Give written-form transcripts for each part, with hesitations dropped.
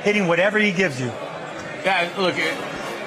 hitting whatever he gives you. Yeah, look,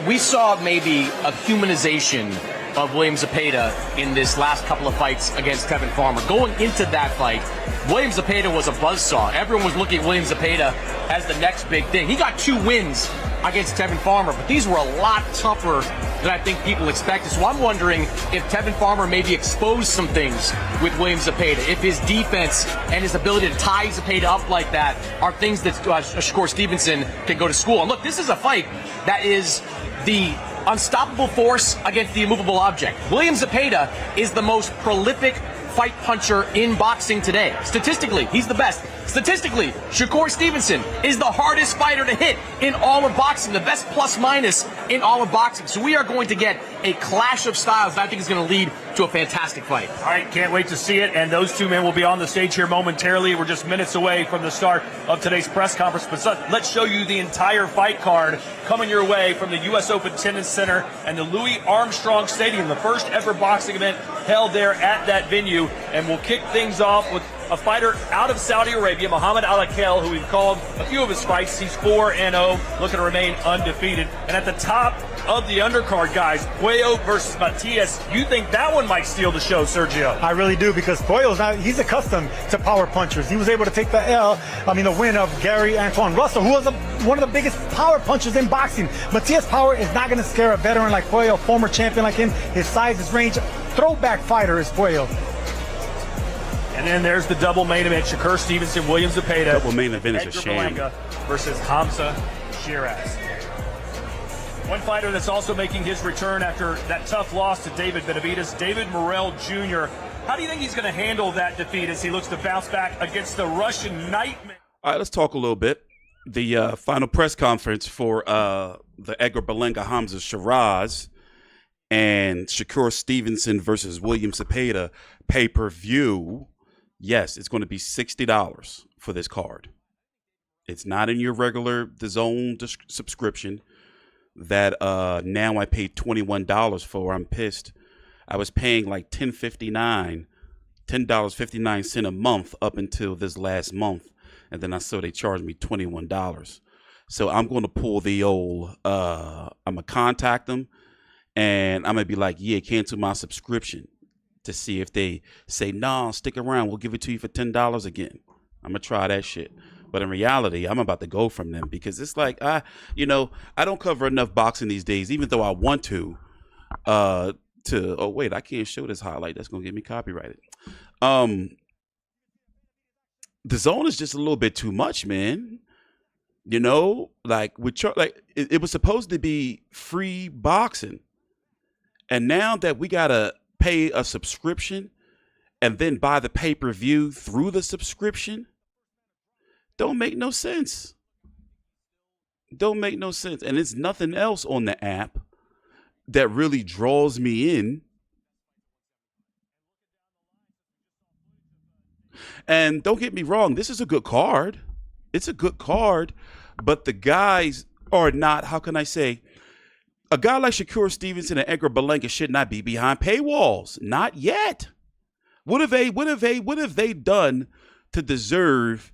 we saw maybe a humanization of William Zepeda in this last couple of fights against Tevin Farmer. Going into that fight, William Zepeda was a buzzsaw. Everyone was looking at William Zepeda as the next big thing. He got 2 wins against Tevin Farmer, but these were a lot tougher than I think people expected. So I'm wondering if Tevin Farmer maybe exposed some things with William Zepeda, if his defense and his ability to tie Zepeda up like that are things that Shakur Stevenson can go to school. And look, this is a fight that is the unstoppable force against the immovable object. William Zepeda is the most prolific fight puncher in boxing today. Statistically, he's the best. Statistically, Shakur Stevenson is the hardest fighter to hit in all of boxing, the best plus-minus in all of boxing. So we are going to get a clash of styles that I think is going to lead to a fantastic fight. All right, can't wait to see it. And those two men will be on the stage here momentarily. We're just minutes away from the start of today's press conference. But let's show you the entire fight card coming your way from the U.S. Open Tennis Center and the Louis Armstrong Stadium, the first ever boxing event held there at that venue. And we'll kick things off with a fighter out of Saudi Arabia, Muhammad Alakel, who we've called a few of his fights. He's 4-0, looking to remain undefeated. And at the top of the undercard, guys, Hoya versus Matias. You think that one might steal the show, Sergio? I really do, because he's accustomed to power punchers. He was able to take the win of Gary Antoine Russell, who was one of the biggest power punchers in boxing. Matias' power is not going to scare a veteran like Hoya, a former champion like him. His size, his range, throwback fighter is Hoya. And then there's the double main event, Shakur Stevenson, William Zepeda. Double main event is a Edgar shame. Berlanga versus Hamzah Sheeraz. One fighter that's also making his return after that tough loss to David Benavidez, David Morrell Jr. How do you think he's going to handle that defeat as he looks to bounce back against the Russian nightmare? All right, let's talk a little bit. The final press conference for the Edgar Berlanga Hamzah Sheeraz and Shakur Stevenson versus William Zepeda pay-per-view. Yes, it's going to be $60 for this card. It's not in your regular DAZN subscription that now I paid $21 for. I'm pissed. I was paying like $10.59 a month up until this last month, and then I saw they charged me $21. So I'm going to pull the old. I'm gonna contact them, and I'm gonna be like, yeah, cancel my subscription, to see if they say, nah, stick around, we'll give it to you for $10 again. I'm gonna try that shit. But in reality, I'm about to go from them, because it's like, I don't cover enough boxing these days, even though I want to, oh wait, I can't show this highlight. That's gonna get me copyrighted. The zone is just a little bit too much, man. Like it was supposed to be free boxing. And now that we gotta pay a subscription and then buy the pay-per-view through the subscription, don't make no sense. Don't make no sense. And it's nothing else on the app that really draws me in. And don't get me wrong, this is a good card. It's a good card, but the guys are not, how can I say, a guy like Shakur Stevenson and Edgar Berlanga should not be behind paywalls. Not yet. What have they done to deserve,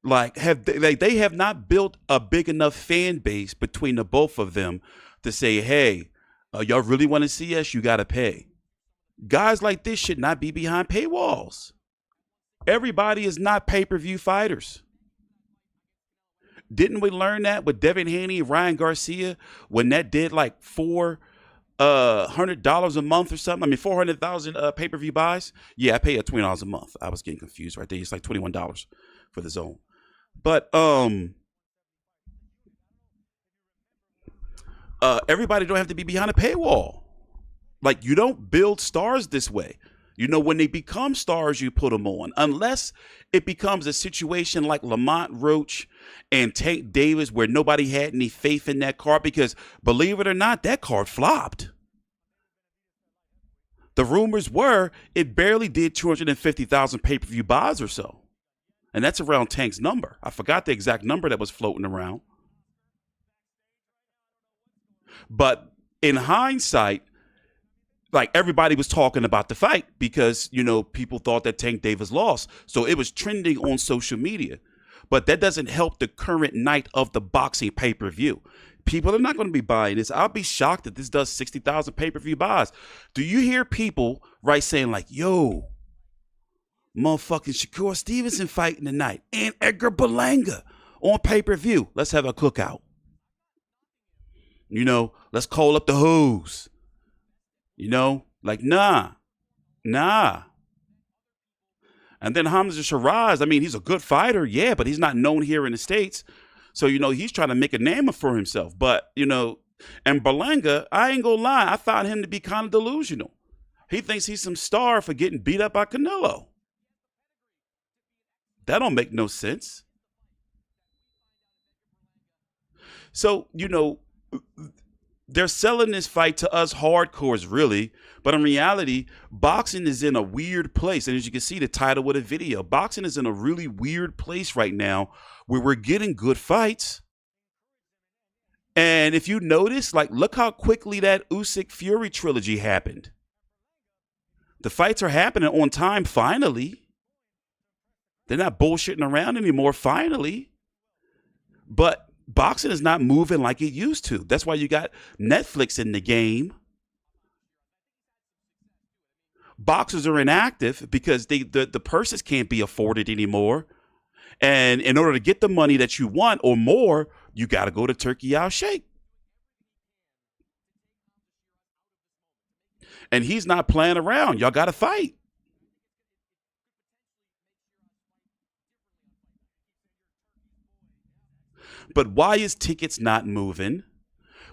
they have not built a big enough fan base between the both of them to say, hey, y'all really want to see us? You got to pay. Guys like this should not be behind paywalls. Everybody is not pay-per-view fighters. Didn't we learn that with Devin Haney and Ryan Garcia when that did like $400 a month or something? I mean, 400,000 pay-per-view buys. Yeah, I pay at $20 a month. I was getting confused right there. It's like $21 for the zone. But everybody don't have to be behind a paywall. Like, you don't build stars this way. When they become stars, you put them on. Unless it becomes a situation like Lamont Roach and Tank Davis, where nobody had any faith in that card, because believe it or not, that card flopped. The rumors were it barely did 250,000 pay-per-view buys or so. And that's around Tank's number. I forgot the exact number that was floating around. But in hindsight, like, everybody was talking about the fight because, people thought that Tank Davis lost. So it was trending on social media. But that doesn't help the current night of the boxing pay-per-view. People are not going to be buying this. I'll be shocked if this does 60,000 pay-per-view buys. Do you hear people, right, saying like, yo, motherfucking Shakur Stevenson fighting tonight and Edgar Berlanga on pay-per-view. Let's have a cookout. You know, let's call up the hoes. You know, like, nah. And then Hamzah Sheeraz, I mean, he's a good fighter, yeah, but he's not known here in the States. So, you know, he's trying to make a name for himself. But, you know, and Berlanga, I ain't gonna lie, I found him to be kind of delusional. He thinks he's some star for getting beat up by Canelo. That don't make no sense. So, you know, they're selling this fight to us hardcores, really. But in reality, boxing is in a weird place. And as you can see, the title of the video, boxing is in a really weird place right now where we're getting good fights. And if you notice, like, look how quickly that Usyk Fury trilogy happened. The fights are happening on time, finally. They're not bullshitting around anymore, finally. But boxing is not moving like it used to. That's why you got Netflix in the game. Boxers are inactive because the purses can't be afforded anymore. And in order to get the money that you want or more, you got to go to Turkey Al Sheikh. And he's not playing around. Y'all got to fight. But why is tickets not moving?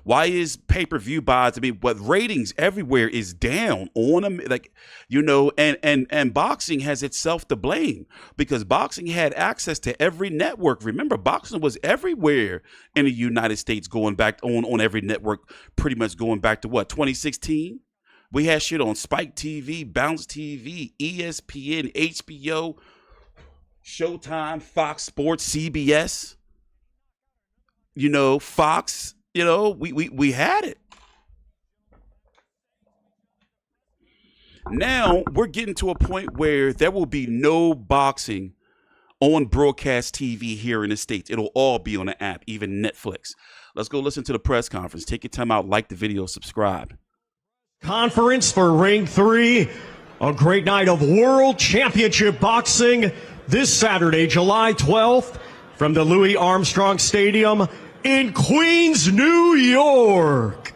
Why is pay-per-view buys? I mean, what ratings everywhere is down on them, like, you know, and boxing has itself to blame because boxing had access to every network. Remember, boxing was everywhere in the United States going back on every network, pretty much going back to what, 2016? We had shit on Spike TV, Bounce TV, ESPN, HBO, Showtime, Fox Sports, CBS. You know, Fox, you know, we had it. Now we're getting to a point where there will be no boxing on broadcast TV here in the States. It'll all be on the app, even Netflix. Let's go listen to the press conference. Take your time out, like the video, subscribe. Conference for Ring 3, a great night of World Championship Boxing this Saturday, July 12th, from the Louis Armstrong Stadium in Queens, New York.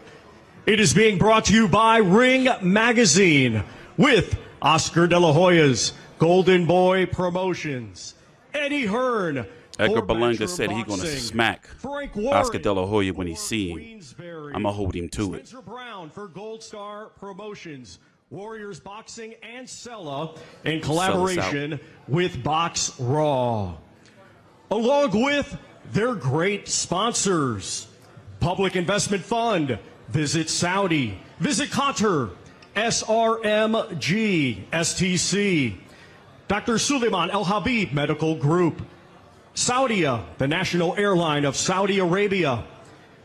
It is being brought to you by Ring Magazine with Oscar De La Hoya's Golden Boy Promotions, Eddie Hearn. Edgar Berlanga said he's going to smack Oscar De La Hoya when he see him. I'm going to hold him to it. Spencer Brown for Gold Star Promotions, Warriors Boxing, and Sella in collaboration with Box Raw. Along with their great sponsors, Public Investment Fund, Visit Saudi, Visit Qatar, SRMG, STC, Dr. Suleiman El Habib Medical Group, Saudia, the national airline of Saudi Arabia,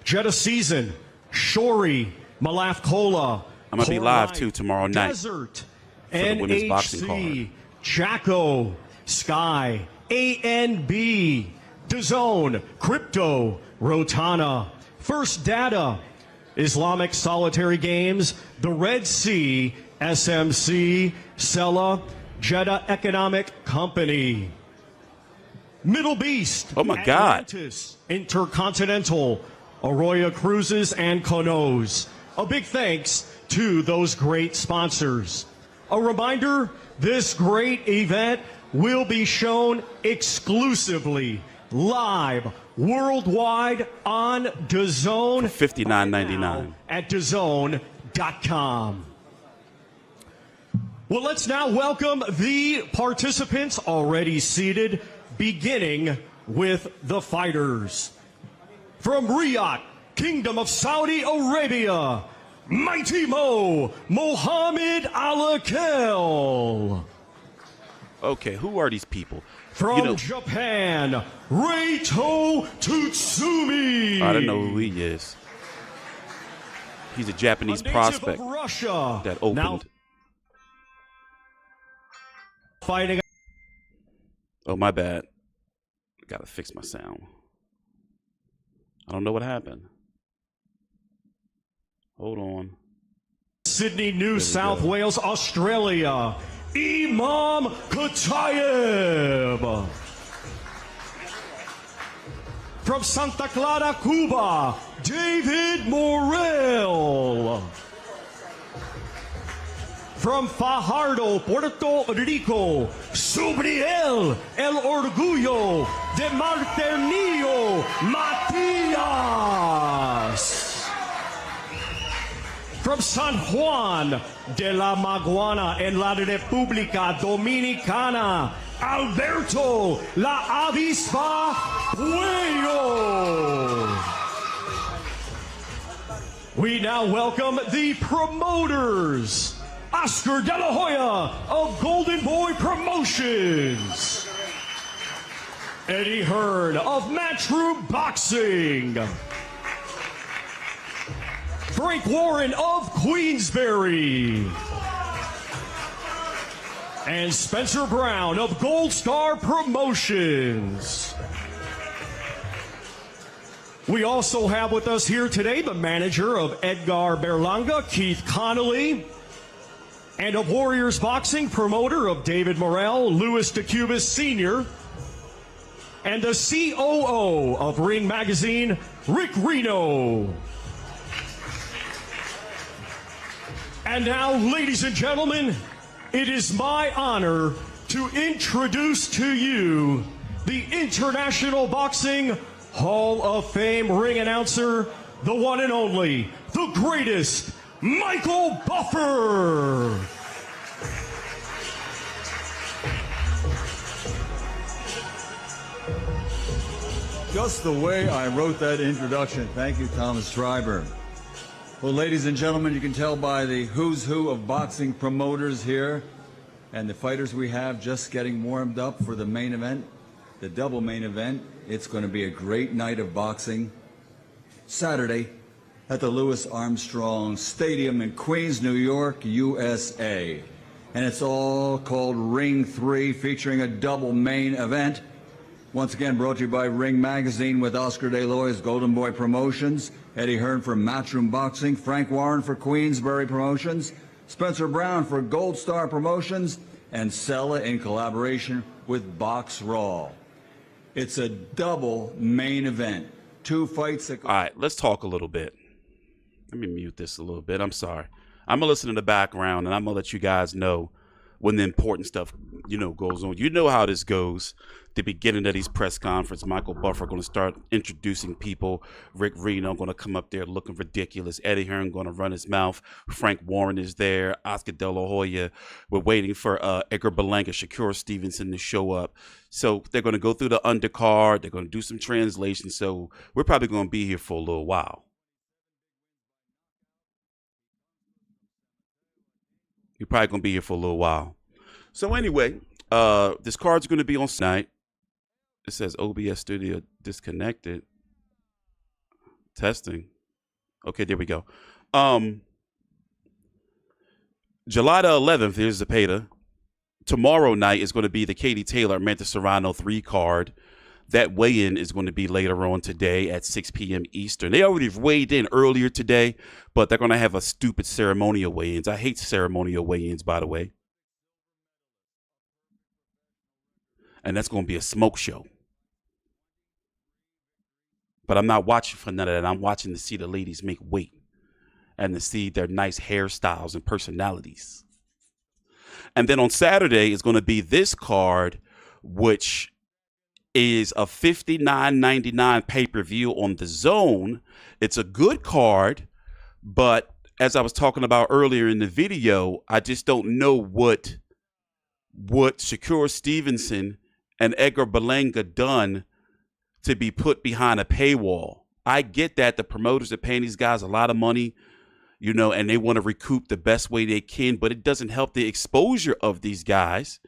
Jeddah Season, Shori, Malaf Cola. I'm going to be live too tomorrow night Desert, for the women's boxing card. Jacko, Sky, ANB, DAZN, Crypto, Rotana, First Data, Islamic Solitary Games, the Red Sea, SMC, Sella, Jeddah Economic Company, Middle Beast, oh my God, Atlantis, Intercontinental, Arroyo Cruises, and Conos. A big thanks to those great sponsors. A reminder, this great event will be shown exclusively live worldwide on DAZN for $59.99 at DAZN.com. Well, let's now welcome the participants already seated, beginning with the fighters. From Riyadh, Kingdom of Saudi Arabia, Mighty Mo, Mohammed Alakel. Okay, who are these people? From Japan, Reito Tsutsumi. I don't know who he is. He's a Japanese prospect Russia, that opened. now fighting. Oh, my bad. Gotta fix my sound. I don't know what happened. Hold on. Sydney, New South Wales, Australia, Imam Katayev. From Santa Clara, Cuba, David Morel. From Fajardo, Puerto Rico, Subriel, El Orgullo de Marternillo, Matias. From San Juan de la Maguana en la República Dominicana, Alberto La Avispa Puello. We now welcome the promoters. Oscar De La Hoya of Golden Boy Promotions. Eddie Hearn of Matchroom Boxing. Frank Warren of Queensberry. And Spencer Brown of Gold Star Promotions. We also have with us here today the manager of Edgar Berlanga, Keith Connolly, and of Warriors Boxing, promoter of David Morrell, Louis DeCubas Sr., and the COO of Ring Magazine, Rick Reno. And now, ladies and gentlemen, it is my honor to introduce to you the International Boxing Hall of Fame ring announcer, the one and only, the greatest, Michael Buffer. Just the way I wrote that introduction. Thank you, Thomas Schreiber. Well, ladies and gentlemen, you can tell by the who's who of boxing promoters here and the fighters we have just getting warmed up for the main event, the double main event. It's going to be a great night of boxing. Saturday at the Louis Armstrong Stadium in Queens, New York, USA. And it's all called Ring 3, featuring a double main event. Once again, brought to you by Ring Magazine with Oscar De La Hoya's Golden Boy Promotions, Eddie Hearn for Matchroom Boxing, Frank Warren for Queensberry Promotions, Spencer Brown for Gold Star Promotions, and Sella in collaboration with Box Raw. It's a double main event. Two fights that... All right, let's talk a little bit. Let me mute this a little bit. I'm sorry. I'm going to listen in the background, and I'm going to let you guys know when the important stuff, goes on. You know how this goes. The beginning of these press conferences, Michael Buffer going to start introducing people. Rick Reno going to come up there looking ridiculous. Eddie Hearn going to run his mouth. Frank Warren is there. Oscar De La Hoya. We're waiting for Edgar Berlanga, Shakur Stevenson to show up. So they're going to go through the undercard. They're going to do some translation. So we're probably going to be here for a little while. You're probably going to be here for a little while. So anyway, this card's going to be on tonight. It says OBS Studio disconnected. Testing. Okay, there we go. July the 11th, here's Zepeda. Tomorrow night is going to be the Katie Taylor, Amanda Serrano 3 card. That weigh-in is going to be later on today at 6 p.m. Eastern. They already weighed in earlier today, but they're going to have a stupid ceremonial weigh-ins. I hate ceremonial weigh-ins, by the way. And that's going to be a smoke show. But I'm not watching for none of that. I'm watching to see the ladies make weight and to see their nice hairstyles and personalities. And then on Saturday is going to be this card, which is a $59.99 pay-per-view on the DAZN. It's a good card, but as I was talking about earlier in the video, I just don't know what Shakur Stevenson and Edgar Berlanga done to be put behind a paywall. I get that the promoters are paying these guys a lot of money, and they want to recoup the best way they can, but it doesn't help the exposure of these guys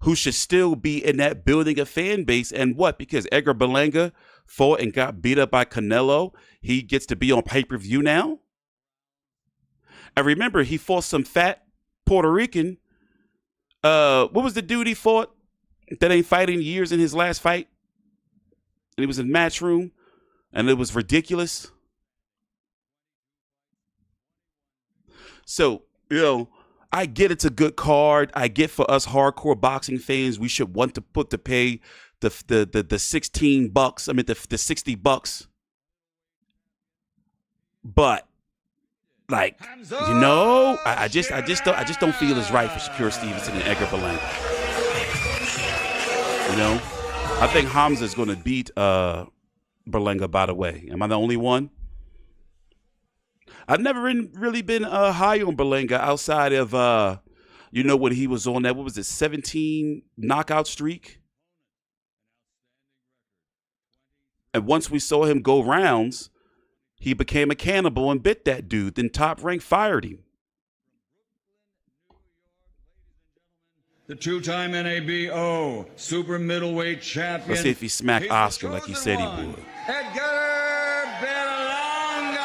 who should still be in that building a fan base. And what? Because Edgar Berlanga fought and got beat up by Canelo, he gets to be on pay-per-view now? And remember, he fought some fat Puerto Rican. What was the dude he fought that ain't fighting years in his last fight? and he was in Matchroom, and it was ridiculous. So, I get it's a good card. I get for us hardcore boxing fans, we should want to pay the $16. I mean the $60. But like, I just don't feel it's right for Shakur Stevenson and Edgar Berlanga. I think Hamzah is going to beat Berlanga. By the way, am I the only one? I've never really been high on Berlanga outside of when he was on that, what was it, 17 knockout streak. And once we saw him go rounds, he became a cannibal and bit that dude. Then Top Rank fired him. The two-time NABO super middleweight champion. Let's see if he smacked Oscar like he said he would. Edgar Berlanga.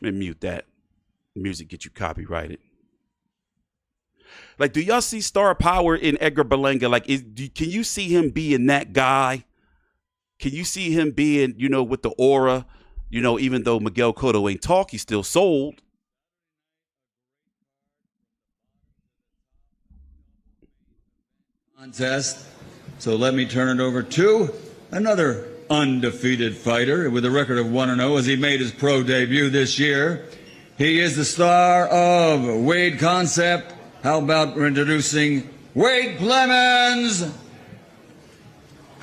Let me mute that. Music get you copyrighted. Like, do y'all see star power in Edgar Berlanga? Like, can you see him being that guy? Can you see him being, with the aura? Even though Miguel Cotto ain't talk, he's still sold. Contest. So let me turn it over to another undefeated fighter with a record of 1-0 as he made his pro debut this year. He is the star of Wade Concept. How about introducing Wade Clemens?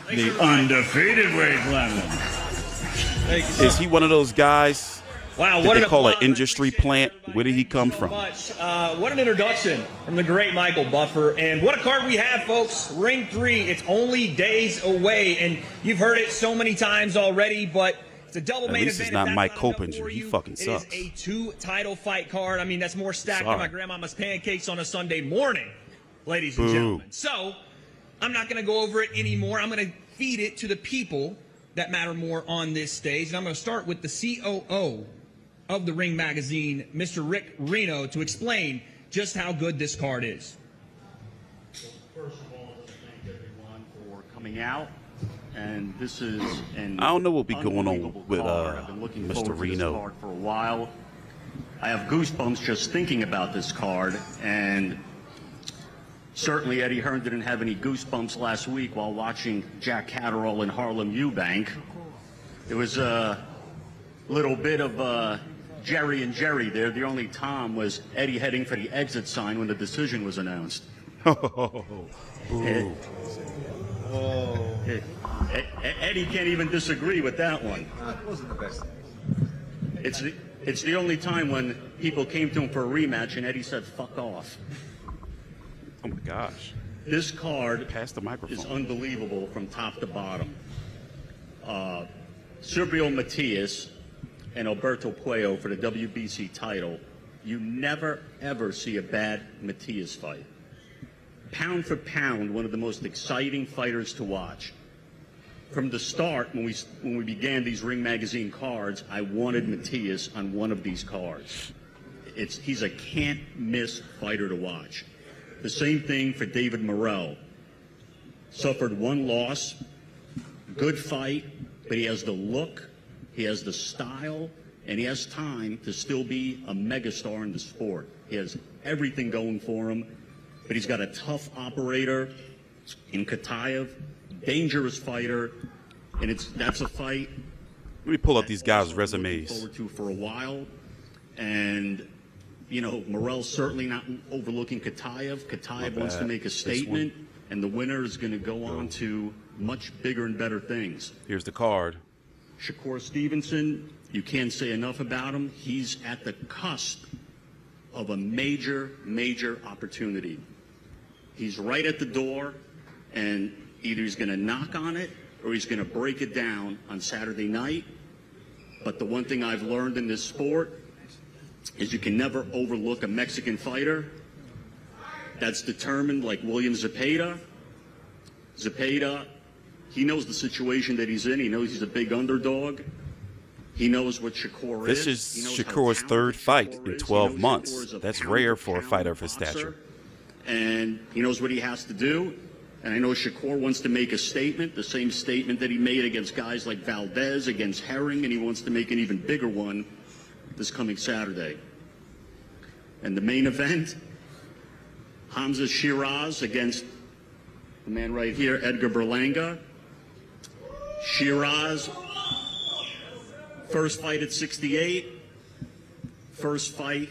The undefeated Wade Clemens. Is he one of those guys Wow, that what they an call an applause. industry plant? Where did he come from? What an introduction from the great Michael Buffer. And what a card we have, folks. Ring 3, it's only days away. And you've heard it so many times already, but it's a double main event. At least it's not Mike Copinger. He fucking sucks. It is a 2-title fight card. I mean, that's more stacked than my grandmama's pancakes on a Sunday morning, ladies and gentlemen. So I'm not going to go over it anymore. I'm going to feed it to the people that matter more on this stage. And I'm going to start with the COO of the Ring Magazine, Mr. Rick Reno, to explain just how good this card is. First of all, I'd like to thank everyone for coming out. And this is an I don't know what be going on unbelievable with card. I've been looking Mr. forward to this Reno. card for a while. I have goosebumps just thinking about this card, and certainly Eddie Hearn didn't have any goosebumps last week while watching Jack Catterall and Harlem Eubank. It was a little bit of Jerry and Jerry there. The only Tom was Eddie heading for the exit sign when the decision was announced. Eddie can't even disagree with that one. It wasn't the best. It's the only time when people came to him for a rematch and Eddie said, "Fuck off." Oh my gosh. This card Pass the microphone. is unbelievable from top to bottom. Sergio Matias and Alberto Puello for the WBC title. You never, ever see a bad Matias fight. Pound for pound, one of the most exciting fighters to watch. From the start, when we began these Ring Magazine cards, I wanted Matias on one of these cards. He's a can't-miss fighter to watch. The same thing for David Morrell. Suffered one loss, good fight, but he has the look, he has the style, and he has time to still be a megastar in the sport. He has everything going for him, but he's got a tough operator in Kataev, dangerous fighter, and that's a fight. Let me pull up these guys' I've been resumes. looking forward to for a while, and Morrell's certainly not overlooking Kataev. Kataev wants to make a statement, and the winner is going to go on to much bigger and better things. Here's the card. Shakur Stevenson, you can't say enough about him. He's at the cusp of a major, major opportunity. He's right at the door, and either he's going to knock on it or he's going to break it down on Saturday night. But the one thing I've learned in this sport is you can never overlook a Mexican fighter that's determined, like William Zepeda. Zepeda, he knows the situation that he's in. He knows he's a big underdog. He knows what Shakur This is. is He knows how Shakur's talented third fight Shakur in is. He 12 knows months. Shakur is a That's rare for a pound-for-pound fighter of his boxer, stature. And he knows what he has to do. And I know Shakur wants to make a statement, the same statement that he made against guys like Valdez, against Hearn, and he wants to make an even bigger one this coming Saturday. And the main event, Hamzah Sheeraz against the man right here, Edgar Berlanga. Sheeraz, first fight at 68, first fight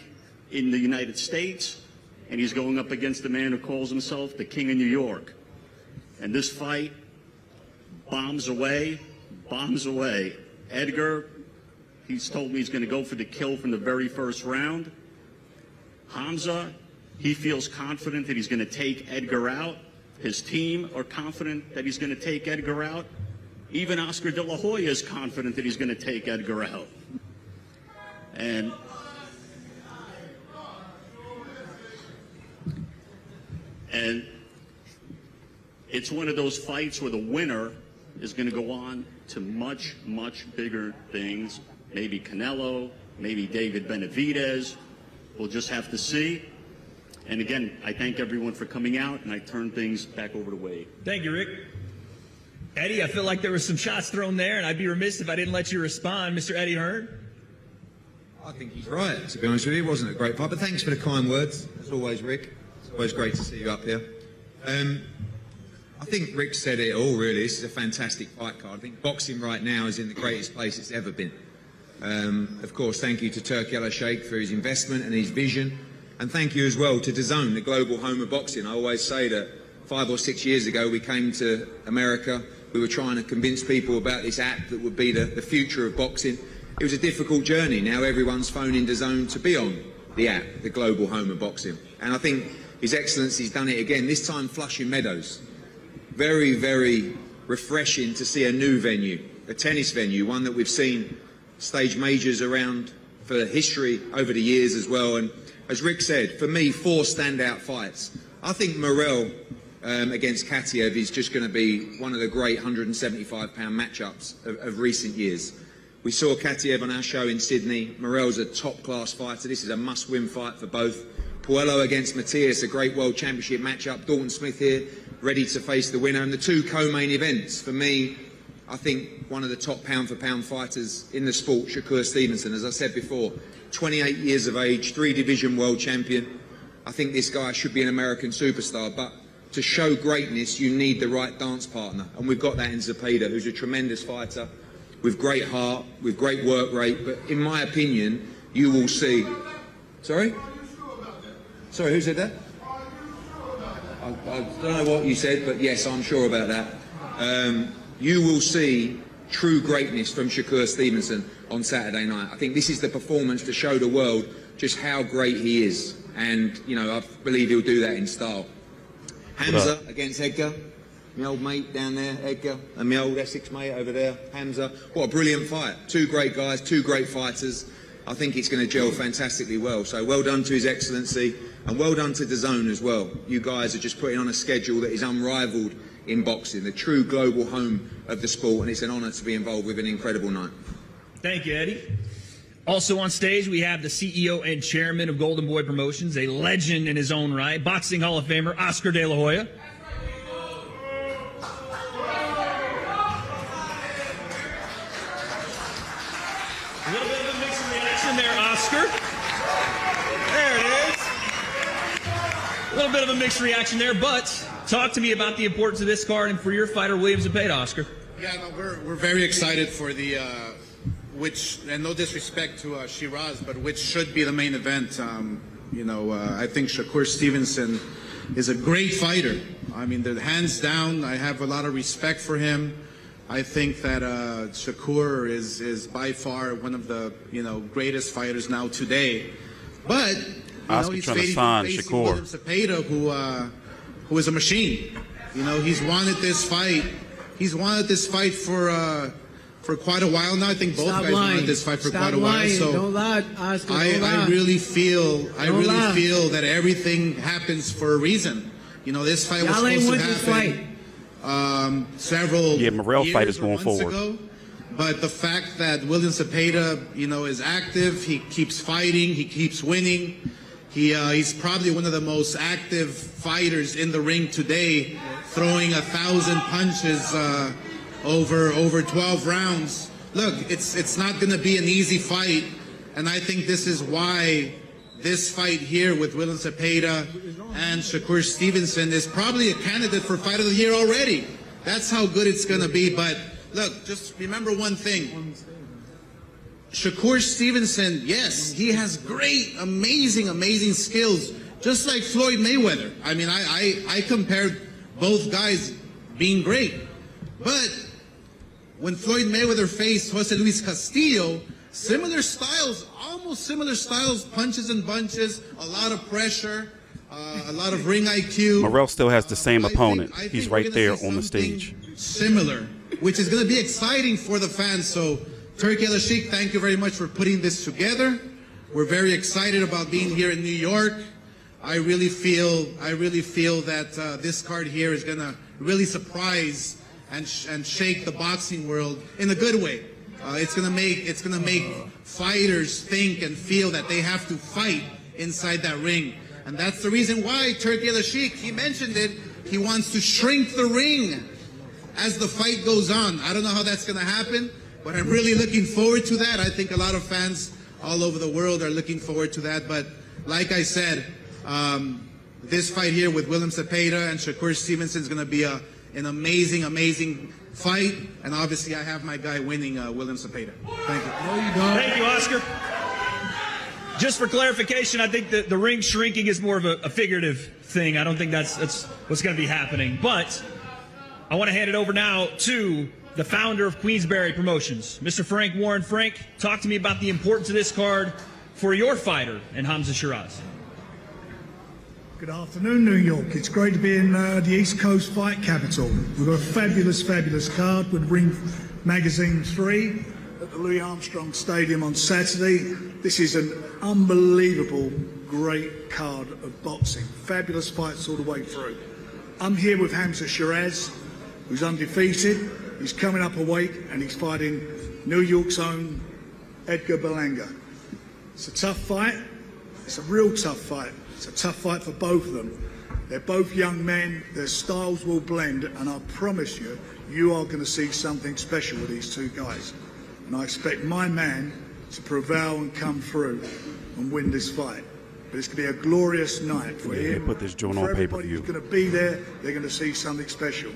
in the United States, and he's going up against a man who calls himself the King of New York. And this fight bombs away. Edgar, he's told me he's going to go for the kill from the very first round. Hamzah, he feels confident that he's going to take Edgar out. His team are confident that he's going to take Edgar out. Even Oscar De La Hoya is confident that he's going to take Edgar out. And it's one of those fights where the winner is going to go on to much, much bigger things. Maybe Canelo, maybe David Benavidez. We'll just have to see. And again, I thank everyone for coming out, and I turn things back over to Wade. Thank you, Rick. Eddie, I feel like there were some shots thrown there, and I'd be remiss if I didn't let you respond. Mr. Eddie Hearn? I think he's right, to be honest with you. It wasn't a great fight, but thanks for the kind words. As always, Rick. It's always great to see you up here. I think Rick said it all, really. This is a fantastic fight card. I think boxing right now is in the greatest place it's ever been. Of course, thank you to Turki Al-Sheikh for his investment and his vision. And thank you as well to DAZN, the global home of boxing. I always say that 5 or 6 years ago we came to America. We were trying to convince people about this app that would be the future of boxing. It was a difficult journey. Now everyone's phoning DAZN to be on the app, the global home of boxing. And I think His Excellency's done it again, this time Flushing Meadows. Very, very refreshing to see a new venue, a tennis venue, one that we've seen stage majors around for history over the years as well. And as Rick said, for me, 4 standout fights. I think Morel against Katiev is just going to be one of the great 175-pound matchups of recent years. We saw Katiev on our show in Sydney. Morel's a top-class fighter. This is a must-win fight for both. Puello against Matias, a great World Championship matchup. Dalton Smith here, ready to face the winner. And the 2 co-main events, for me, I think one of the top pound-for-pound fighters in the sport, Shakur Stevenson. As I said before, 28 years of age, 3-division world champion. I think this guy should be an American superstar, but to show greatness, you need the right dance partner. And we've got that in Zepeda, who's a tremendous fighter, with great heart, with great work rate. But in my opinion, you will see... Sorry? Sorry, who said that? I don't know what you said, but yes, I'm sure about that. You will see true greatness from Shakur Stevenson on Saturday night. I think this is the performance to show the world just how great he is. And, you know, I believe he'll do that in style. Hamzah against Edgar. My old mate down there, Edgar, and my old Essex mate over there, Hamzah. What a brilliant fight. 2 great guys, 2 great fighters. I think it's going to gel fantastically well. So well done to His Excellency, and well done to DAZN as well. You guys are just putting on a schedule that is unrivaled in boxing, the true global home of the sport, and it's an honour to be involved with an incredible night. Thank you, Eddie. Also on stage, we have the CEO and chairman of Golden Boy Promotions, a legend in his own right, Boxing Hall of Famer Oscar De La Hoya. A little bit of a mixed reaction there, Oscar. There it is. A little bit of a mixed reaction there, but talk to me about the importance of this card and for your fighter, William Zepeda, Oscar. Yeah, no, we're very excited for the... which, and no disrespect to Sheeraz, but which should be the main event. I think Shakur Stevenson is a great fighter. I mean, hands down, I have a lot of respect for him. I think that Shakur is by far one of the greatest fighters now today. But he's facing William Zepeda, who is a machine. He's wanted this fight. He's wanted this fight for quite a while now. I think both guys wanted this fight for quite a while. So don't lie, Oscar. I really feel that everything happens for a reason. This fight was supposed to happen several Morel fight is going forward. Ago. But the fact that William Zepeda, is active, he keeps fighting, he keeps winning. He's probably one of the most active fighters in the ring today, throwing 1,000 punches over 12 rounds. Look, it's not going to be an easy fight, and I think this is why this fight here with William Zepeda and Shakur Stevenson is probably a candidate for Fight of the Year already. That's how good it's going to be. But look, just remember one thing. Shakur Stevenson, yes, he has great, amazing skills, just like Floyd Mayweather. I mean, I compared both guys being great. But when Floyd Mayweather faced Jose Luis Castillo, similar styles, almost similar styles, punches and bunches, a lot of pressure, a lot of ring IQ. Morrell still has the same opponent. He's right there on the stage. Similar, which is going to be exciting for the fans. So, Turki Al Sheikh, thank you very much for putting this together. We're very excited about being here in New York. I really feel that this card here is going to really surprise and shake the boxing world in a good way. It's going to make fighters think and feel that they have to fight inside that ring. And that's the reason why Turki Al Sheikh, he mentioned it, he wants to shrink the ring as the fight goes on. I don't know how that's going to happen, but I'm really looking forward to that. I think a lot of fans all over the world are looking forward to that. But like I said, this fight here with William Zepeda and Shakur Stevenson is going to be an amazing fight. And obviously, I have my guy winning, William Zepeda. Thank you. Thank you, Oscar. Just for clarification, I think that the ring shrinking is more of a figurative thing. I don't think that's what's going to be happening. But I want to hand it over now to the founder of Queensberry Promotions, Mr. Frank Warren. Frank, talk to me about the importance of this card for your fighter and Hamzah Sheeraz. Good afternoon, New York. It's great to be in the East Coast fight capital. We've got a fabulous card with Ring Magazine 3 at the Louis Armstrong Stadium on Saturday. This is an unbelievable, great card of boxing. Fabulous fights all the way through. I'm here with Hamzah Sheeraz, who's undefeated. He's coming up a weight and he's fighting New York's own Edgar Berlanga. It's a tough fight. It's a real tough fight. It's a tough fight for both of them. They're both young men. Their styles will blend, and I promise you, you are going to see something special with these two guys. And I expect my man to prevail and come through and win this fight. But it's going to be a glorious night for him. Put this joint on pay-per-view. Everybody who's going to be there, they're going to see something special.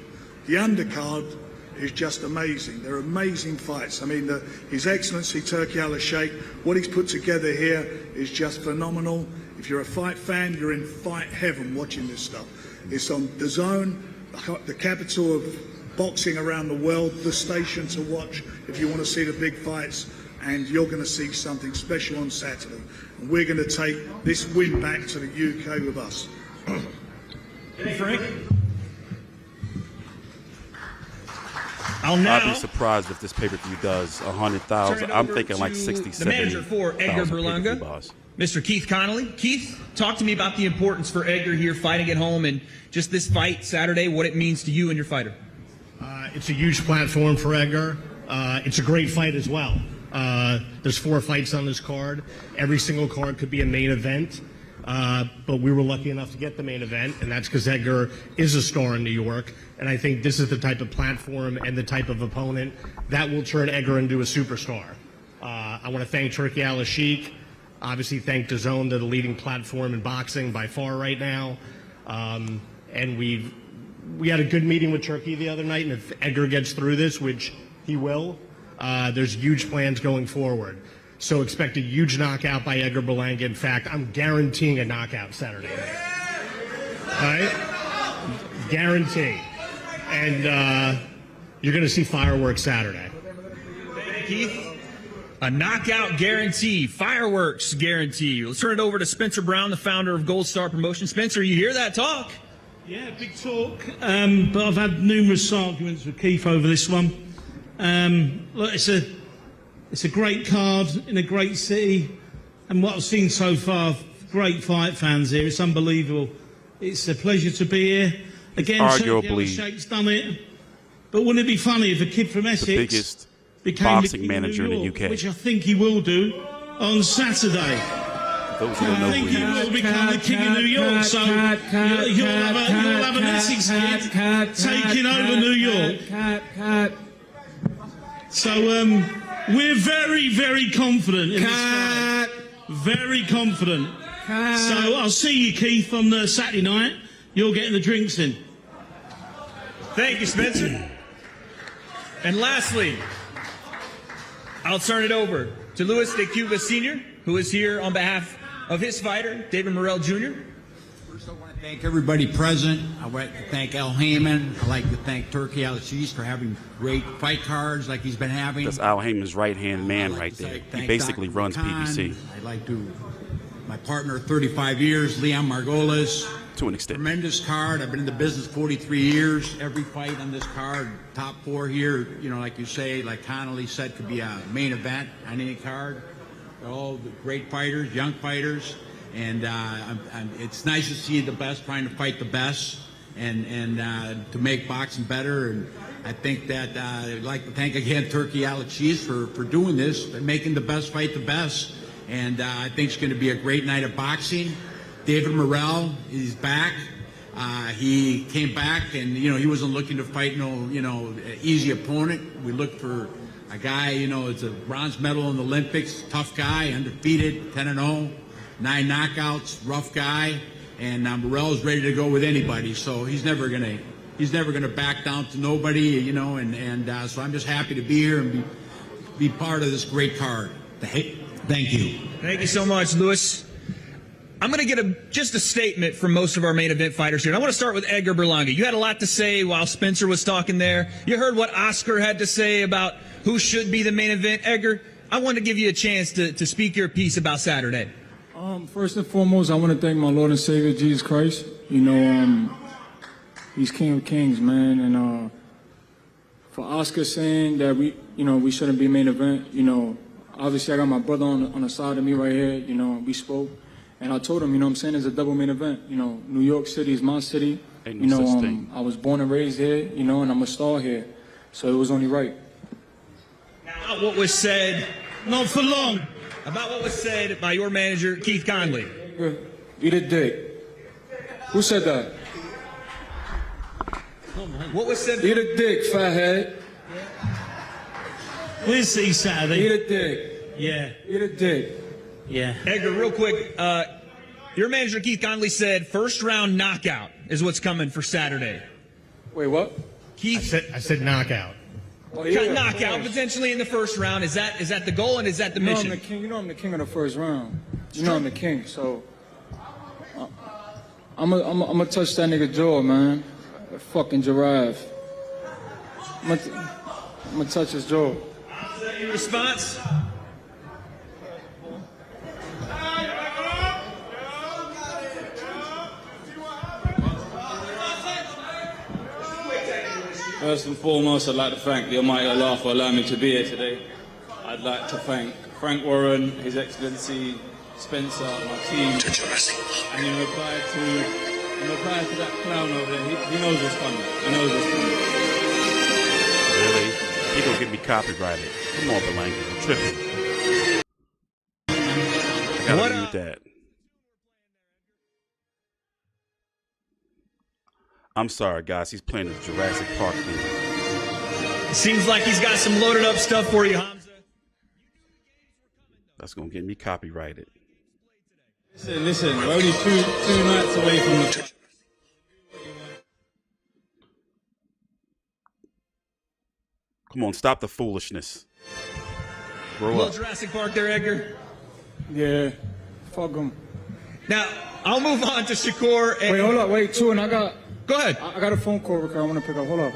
The undercard is just amazing. They're amazing fights. I mean, His Excellency Turki Al Sheikh, what he's put together here is just phenomenal. If you're a fight fan, you're in fight heaven watching this stuff. It's on DAZN, the capital of boxing around the world, the station to watch if you want to see the big fights, and you're going to see something special on Saturday. And we're going to take this win back to the UK with us. Hey, Frank. I'd be surprised if this pay-per-view does 100,000. I'm thinking like 60, 70. The manager for Edgar Berlanga, Mr. Keith Connolly. Keith, talk to me about the importance for Edgar here fighting at home and just this fight Saturday, what it means to you and your fighter. It's a huge platform for Edgar. It's a great fight as well. There's 4 fights on this card. Every single card could be a main event. But we were lucky enough to get the main event, and that's because Edgar is a star in New York. And I think this is the type of platform and the type of opponent that will turn Edgar into a superstar. I want to thank Turki Al Sheikh. Obviously, thank DAZN. They're the leading platform in boxing by far right now. And we had a good meeting with Turki the other night, and if Edgar gets through this, which he will, there's huge plans going forward. So expect a huge knockout by Edgar Berlanga. In fact, I'm guaranteeing a knockout Saturday night. All right? Guarantee. And you're going to see fireworks Saturday. Thank you, Keith. A knockout guarantee, fireworks guarantee. Let's turn it over to Spencer Brown, the founder of Gold Star Promotion. Spencer, you hear that talk? Yeah, big talk. But I've had numerous arguments with Keith over this one. Look, it's a great card in a great city, and what I've seen so far, great fight fans here. It's unbelievable. It's a pleasure to be here. Again, arguably Sheikh's done it, but wouldn't it be funny if a kid from Essex the biggest became boxing the manager New in York, the UK, which I think he will do on Saturday. Those who don't know I think who he he is. will become the king of New York, so you'll have an Essex kid taking over New York. So we're very, very confident in this fight. Very confident. So I'll see you, Keith, on the Saturday night. You're getting the drinks in. Thank you, Spencer. And lastly, I'll turn it over to Louis de Cuba Sr., who is here on behalf of his fighter, David Morrell Jr. First, I want to thank everybody present. I want to thank Al Heyman. I'd like to thank Turkey Al-Aziz for having great fight cards like he's been having. That's Al Heyman's right-hand man right there. He basically runs PBC. I'd like to, my partner, 35 years, Leon Margolis. To an extent. Tremendous card. I've been in the business 43 years. Every fight on this card, top 4 here, you know, like you say, like Connolly said, could be a main event on any card. They're all great fighters, young fighters, and it's nice to see the best trying to fight the best and to make boxing better. And I think that I'd like to thank again Turkey Al-Aziz for doing this, making the best fight the best. And I think it's going to be a great night of boxing. David Morrell is back. He came back, and you know he wasn't looking to fight no easy opponent. We looked for a guy, you know, it's a bronze medal in the Olympics, tough guy, undefeated, 10-0, 9 knockouts, rough guy, and Morrell's ready to go with anybody. So he's never gonna back down to nobody, you know. And so I'm just happy to be here and be part of this great card. Thank you. Thank you so much, Louis. I'm going to get just a statement from most of our main event fighters here. And I want to start with Edgar Berlanga. You had a lot to say while Spencer was talking there. You heard what Oscar had to say about who should be the main event. Edgar, I want to give you a chance to speak your piece about Saturday. First and foremost, I want to thank my Lord and Savior, Jesus Christ. You know, he's King of Kings, man. And for Oscar saying that we shouldn't be main event, you know, obviously I got my brother on the side of me right here. You know, we spoke. And I told him, you know what I'm saying, it's a double main event. You know, New York City is my city. Ain't no such thing. I was born and raised here, you know, and I'm a star here. So it was only right. Now, what was said, not for long, about what was said by your manager, Keith Conley. Eat a dick. Who said that? What was said? Eat a dick, fathead. We'll see Saturday. Eat a dick. Yeah. Eat a dick. Yeah. Edgar, real quick, your manager, Keith Conley, said first round knockout is what's coming for Saturday. Wait, what? Keith? I said knockout. Oh, yeah, knockout potentially in the first round. Is that the goal and is that the mission? I'm the king. You know I'm the king of the first round. You know I'm the king. So I'm gonna touch that nigga jaw, man. That fucking giraffe. I'm gonna touch his jaw. Is that your response? First and foremost, I'd like to thank the Almighty Allah for allowing me to be here today. I'd like to thank Frank Warren, His Excellency Spencer, my team, and in reply to that clown over there, he knows what's coming. He knows what's coming. Really? He gonna get me copyrighted. Come on, Berlanga, I'm tripping. I gotta agree with that. I'm sorry, guys. He's playing the Jurassic Park theme. Seems like he's got some loaded up stuff for you, Hamzah. That's gonna get me copyrighted. Listen, we're only two nights away from the... Come on, stop the foolishness. Grow Little up. Jurassic Park there, Edgar. Yeah, fuck him. Now, I'll move on to Shakur. And wait, hold up, wait, too, and I got... Go ahead. I got a phone call, Rick, I want to pick up. Hold up.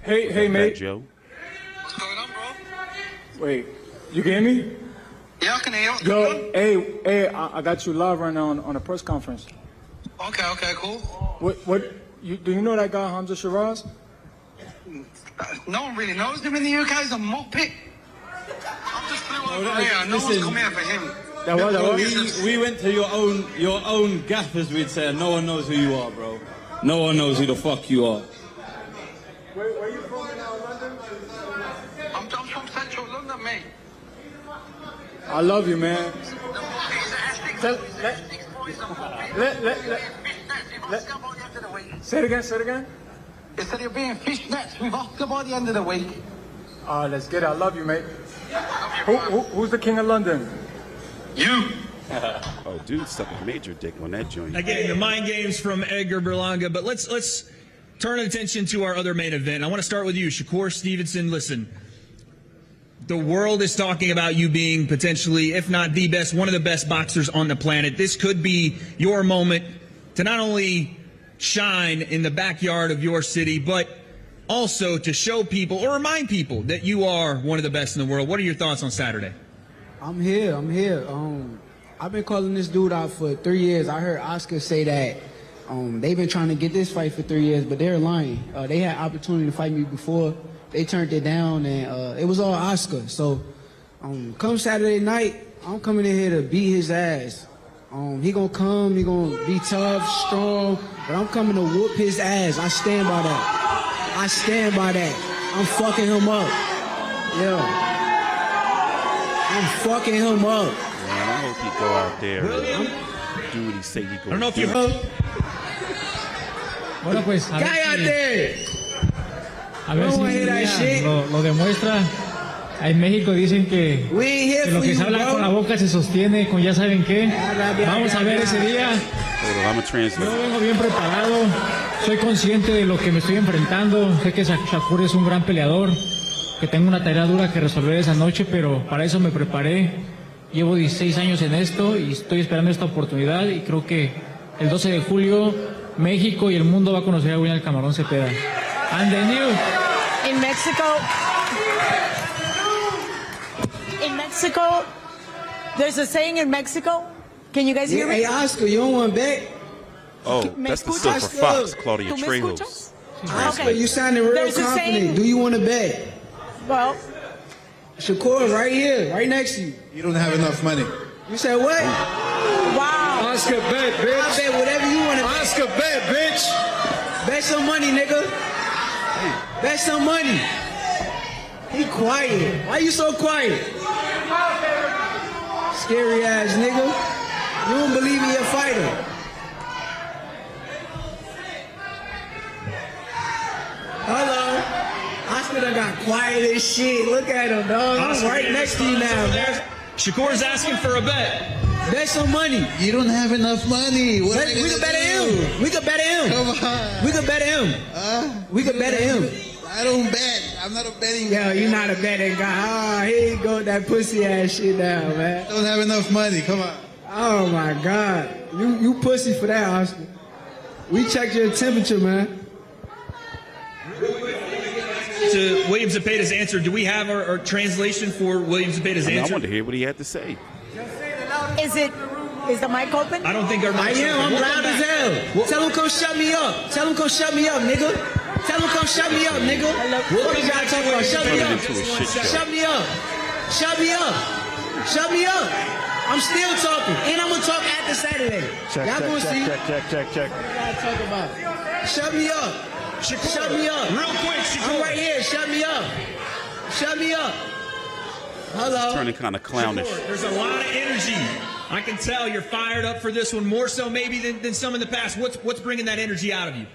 Hey, mate. Joe. What's going on, bro? Wait, you can hear me? Yeah, I can hear you. Yo, hey, I got you live right now on a press conference. Okay, cool. Do you know that guy, Hamzah Sheeraz? No one really knows him in the UK. He's a mock pit. I'm just flew over here. No one's come here for him. We went to your own gaff, as we'd say, and no one knows who you are, bro. No one knows who the fuck you are. Where are you from in London? I'm from central London, mate. I love you, man. Say it again, say it again. Instead of being fishnets, we've off the body end of the week. Let's get it. I love you, mate. Who's the king of London? You. Oh, dude, stuck a major dick on that joint. Again, the mind games from Edgar Berlanga, but let's turn attention to our other main event. I want to start with you, Shakur Stevenson. Listen, the world is talking about you being potentially, if not the best, one of the best boxers on the planet. This could be your moment to not only shine in the backyard of your city, but also to show people or remind people that you are one of the best in the world. What are your thoughts on Saturday? I'm here. I've been calling this dude out for 3 years. I heard Oscar say that they've been trying to get this fight for 3 years, but they're lying. They had opportunity to fight me before. They turned it down, and it was all Oscar. So come Saturday night, I'm coming in here to beat his ass. He gonna come, he gonna be tough, strong, but I'm coming to whoop his ass. I stand by that. I stand by that. I'm fucking him up. Yeah. I'm fucking him up. Man, I hope he go out there and do what he say he go. I don't know if you Bueno, pues, a ver ¡Cállate! A ver si lo demuestra. En México dicen que lo que se habla con la boca se sostiene con ya saben qué. Vamos a ver ese día. Yo vengo bien preparado. Soy consciente de lo que me estoy enfrentando. Sé que Shakur es un gran peleador, que tengo una tarea dura que resolver esa noche, pero para eso me preparé. Llevo 16 años en esto y estoy esperando esta oportunidad y creo que el 12 de julio México y el mundo va a conocer a William Camarón Zepeda. And the new in Mexico, there's a saying in Mexico. Can you guys hear me? Hey, Oscar, you don't want to bet? Oh, that's the Silver Fox, Claudia Trejos. Oscar, you sounded real confident. Do you want to bet? Well, Shakur, right here, right next to you. You don't have enough money. You said what? Wow. Oscar, bet, bitch. I bet whatever you want to bet. Oscar, bet, bitch. Bet some money, nigga. Bet some money. He quiet. Why you so quiet? Scary ass nigga. You don't believe in your fighter. Hello. Oscar done got quiet as shit. Look at him, dog. I'm right next to you now, man. Shakur's asking for a bet. Bet some money. You don't have enough money. What We could bet him. We could bet him. Come on. We could bet him. We could bet him. I don't bet. I'm not a betting guy. Yo, you're not a betting guy. Oh, here you go with that pussy ass shit now, man. Don't have enough money. Come on. Oh my God. You pussy for that, Oscar. We checked your temperature, man. To William Zepeda's answer, do we have our translation for William Zepeda's answer? I wanted to hear what he had to say. Is the mic open? I don't think our mic's open. I'm loud as hell. Tell him come shut me up. Tell him come shut me up, nigga. Tell him come shut me up, nigga. What you gotta talk about? Shut me up. Shut me up. Shut me up. Shut me up. I'm still talking. And I'm gonna talk after Saturday. Y'all gonna see. Check. What you gotta talk about? Shut me up. Shakur, shut me up. Real quick, Shakur. I'm right here. Shut me up. Shut me up. Hello. It's turning kind of clownish. Shakur, there's a lot of energy. I can tell you're fired up for this one, more so maybe than some in the past. What's bringing that energy out of you?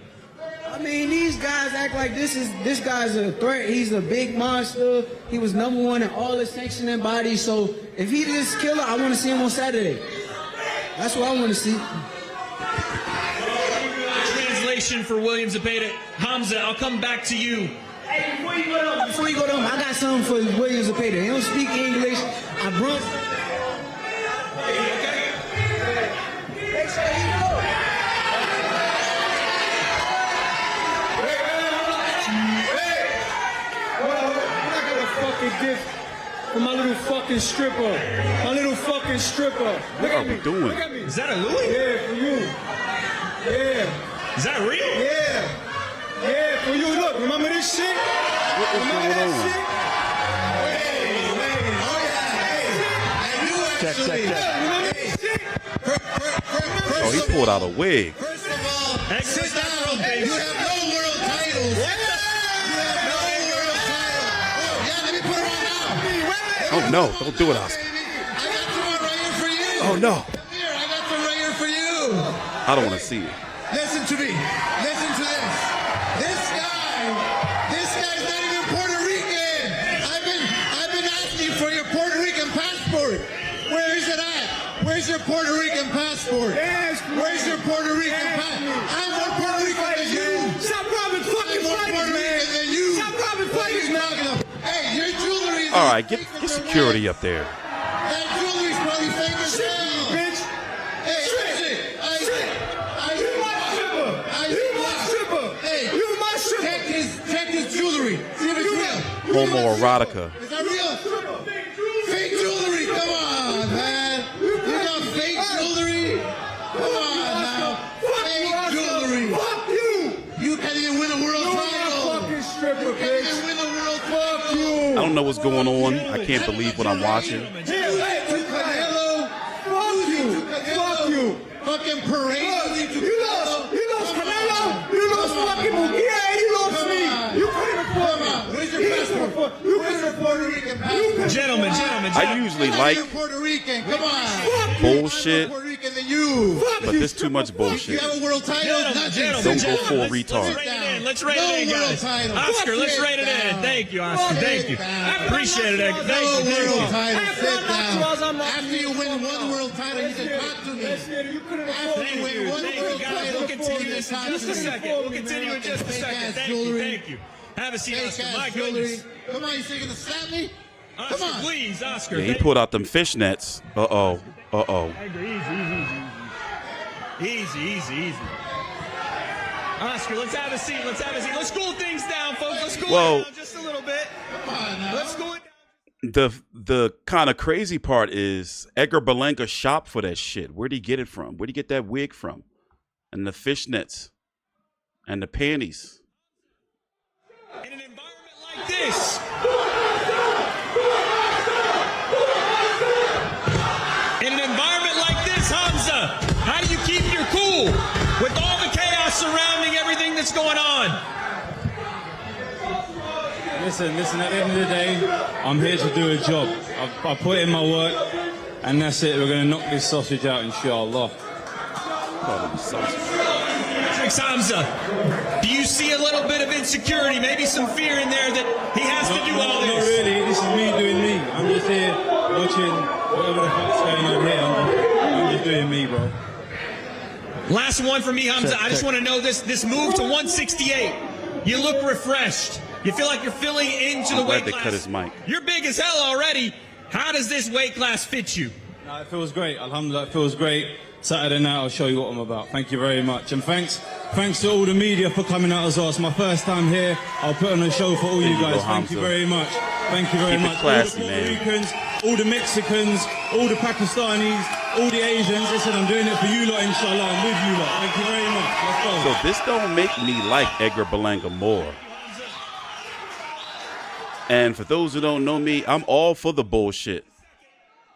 I mean, these guys act like this guy's a threat. He's a big monster. He was #1 in all the sanctioning bodies. So if he this killer, I want to see him on Saturday. That's what I want to see. Translation for William Zepeda. Hamzah, I'll come back to you. Hey, before you go to him, I got something for William Zepeda. He don't speak English. I brought. Make sure you know. Gift for my little fucking stripper. My little fucking stripper. What are we doing? Look at me. Is that a Louis? Yeah, for you. Yeah. Is that real? Yeah. Yeah, for you. Look, remember this shit? What is going on? Check. Remember this shit? Oh, he pulled out a wig. First of all, sit down. You have no world titles. You have no world title. Oh, yeah, let me put it on now. Oh Oh no! Don't do it, Oscar. I got some right here for you. Oh no! Here, I got some right here for you. I don't want to see it. Listen to me. Listen to this. This guy's not even Puerto Rican. I've been asking for your Puerto Rican passport. Where is it at? Where's your Puerto Rican passport? Yes, Where's your Puerto Rican passport? I'm more Puerto Rican than you. Stop robbing fucking fighters, man. Than you. Stop robbing fighters, man. Hey, your jewelry is All right, get security up there. That jewelry's probably fake as hell. Bitch. Hey, shit. You my stripper. You my stripper. Hey, you my stripper. Check his jewelry. See if it's real. Homoerotica. Is that real? Fake jewelry. Come on, man. You got fake jewelry. Come on now. Fake jewelry. Fuck you. You can't even win a world title. Fucking stripper, You can't bitch. even win a world title. I don't know what's going on. I can't believe what I'm watching. Fuck you. Fucking parade. You lost Canelo. You lost fucking Mugia. You lost me. You couldn't afford me. Where's your passport? Where's your Puerto Rican passport? Gentlemen. I usually like Puerto Rican. Come on. bullshit, Puerto Rican than you. but there's too much bullshit. You have a world title. Don't go full retard. Let's rate it in, guys. Oscar, let's rate it in. Thank you, Oscar. Thank you. I appreciate it, Edgar. Thank you. Sit down. After you win one world title, you can talk to me. After you win one world title, We'll continue this in just a second. We'll continue in just a second. Thank you. Have a seat, Oscar. My goodness. Come on, you still gonna slap me? Oscar, Come on. please, Oscar. Yeah, he pulled out them fishnets. Uh-oh. Easy. Oscar, let's have a seat. Let's cool things down, folks. Let's cool Well, down just a little bit. Come on now. Let's cool it down. The kind of crazy part is Edgar Berlanga shopped for that shit. Where'd he get it from? Where'd he get that wig from? And the fishnets and the panties. In an environment like this. In an environment like this, Hamzah, how do you keep your cool with all the chaos surrounding everything that's going on? Listen, at the end of the day, I'm here to do a job. I put in my work, and that's it. We're going to knock this sausage out, inshallah. Hamzah, do you see a little bit of insecurity, maybe some fear in there that he has to do all this? Not really. This is me doing me. I'm just here watching whatever the fuck's going on here. I'm just doing me, bro. Last one for me, Hamzah. I just want to know this move to 168. You look refreshed. You feel like you're filling into the weight Glad they class. cut his mic. You're big as hell already. How does this weight class fit you? No, it feels great. Alhamdulillah, it feels great. Saturday night, I'll show you what I'm about. Thank you very much. And thanks to all the media for coming out as well. It's my first time here. I'll put on a show for all you guys. Thank you very much. Thank you very much. Classy, all the Puerto Ricans, all the Mexicans, all the Pakistanis, all the Asians. Listen, I'm doing it for you lot, inshallah. I'm with you lot. Thank you very much. Let's go. So this don't make me like Edgar Berlanga more. And for those who don't know me, I'm all for the bullshit.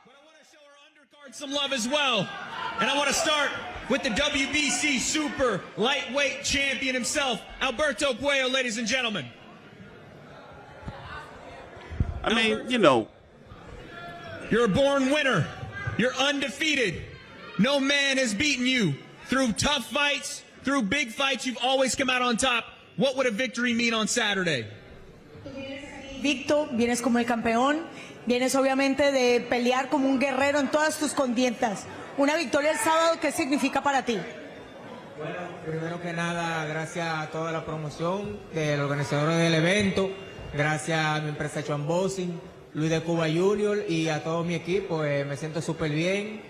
But I want to show our undercard some love as well. And I want to start with the WBC Super Lightweight Champion himself, Alberto Puello, ladies and gentlemen. I mean, you know. You're a born winner. You're undefeated. No man has beaten you. Through tough fights, through big fights, you've always come out on top. What would a victory mean on Saturday? Victo, vienes como el campeón, vienes obviamente de pelear como un guerrero en todas tus contiendas. Una victoria el sábado, ¿qué significa para ti? Bueno, primero que nada, gracias a toda la promoción del organizador del evento, gracias a mi empresa Chuan Boxing, Luis de Cuba Junior y a todo mi equipo. Me siento súper bien,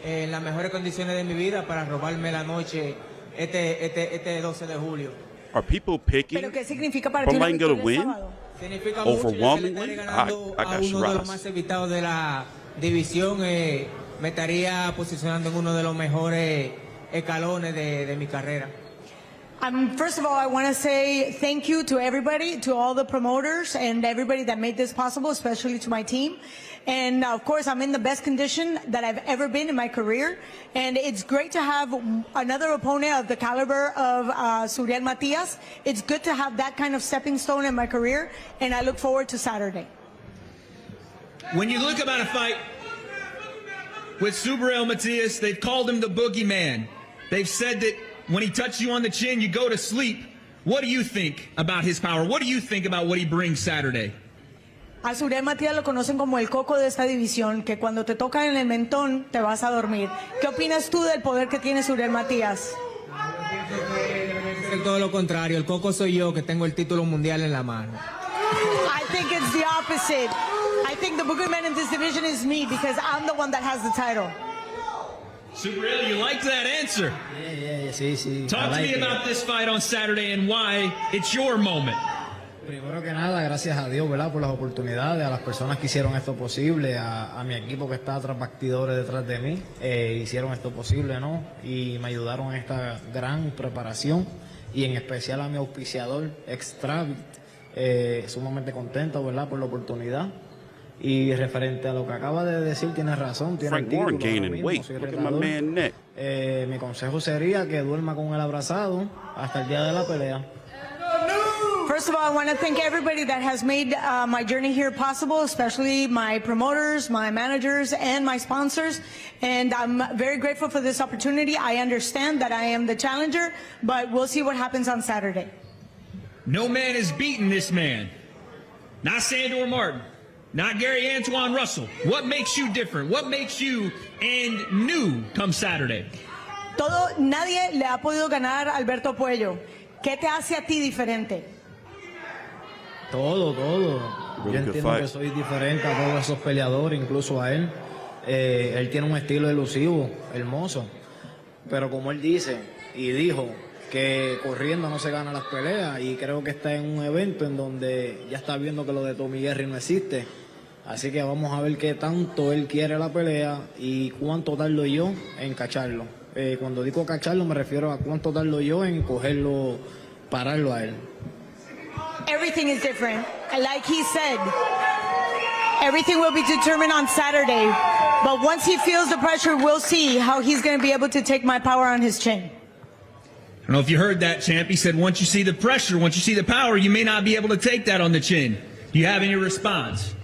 en las mejores condiciones de mi vida para robarme la noche este 12 de julio. Are people picking ¿Pero qué significa para ti una Berlanga to victoria el win? sábado? Significa mucho, Overwhelmingly? ya que le estaré ganando I a got uno de los Shiraz. más evitados de la división. Me estaría posicionando en uno de los mejores escalones de mi carrera. First of all, I want to say thank you to everybody, to all the promoters and everybody that made this possible, especially to my team. And of course, I'm in the best condition that I've ever been in my career. And it's great to have another opponent of the caliber of Suriel Matias. It's good to have that kind of stepping stone in my career. And I look forward to Saturday. when you look about a fight with Subriel Matias, they've called him the boogeyman. They've said that when he touches you on the chin, you go to sleep. What do you think about his power? What do you think about what he brings Saturday? A Subriel Matías lo conocen como el coco de esta división, que cuando te tocan en el mentón te vas a dormir. ¿Qué opinas tú del poder que tiene Subriel Matías? Es todo lo contrario, el coco soy yo que tengo el título mundial en la mano. I think it's the opposite. I think the boogeyman in this division is me because I'm the one that has the title. Subriel, you liked that answer. Yeah, sí. Talk to me about this fight on Saturday and why it's your moment. Primero que nada, gracias a Dios, ¿verdad?, por las oportunidades, a las personas que hicieron esto posible, a mi equipo que está tras bastidores detrás de mí, hicieron esto posible, ¿no? Y me ayudaron en esta gran preparación, y en especial a mi auspiciador, Extravit, sumamente contento, ¿verdad?, por la oportunidad. Y referente a lo que acaba de decir, tienes razón, tiene el título, soy retador. Mi consejo sería que duerma con el abrazado hasta el día de la pelea. First of all, I want to thank everybody that has made my journey here possible, especially my promoters, my managers, and my sponsors. And I'm very grateful for this opportunity. I understand that I am the challenger, but we'll see what happens on Saturday. No man has beaten this man. Not Sandor Martin. Not Gary Antoine Russell. What makes you different? What makes you and new come Saturday? Nadie le ha podido ganar a Alberto Puello. ¿Qué te hace a ti diferente? Todo. Yo entiendo que soy diferente a todos esos peleadores, incluso a él. Él tiene un estilo elusivo, hermoso. Pero como él dice y dijo que corriendo no se gana las peleas, y creo que está en un evento en donde ya está viendo que lo de Tommy Jerry no existe. Así que vamos a ver qué tanto él quiere la pelea y cuánto tardo yo en cacharlo. Cuando digo cacharlo me refiero a cuánto tardo yo en cogerlo, pararlo a él. Everything is different. And like he said, everything will be determined on Saturday. But once he feels the pressure, we'll see how he's going to be able to take my power on his chin. I don't know if you heard that, champ. He said once you see the pressure, once you see the power, you may not be able to take that on the chin. Do you have any response?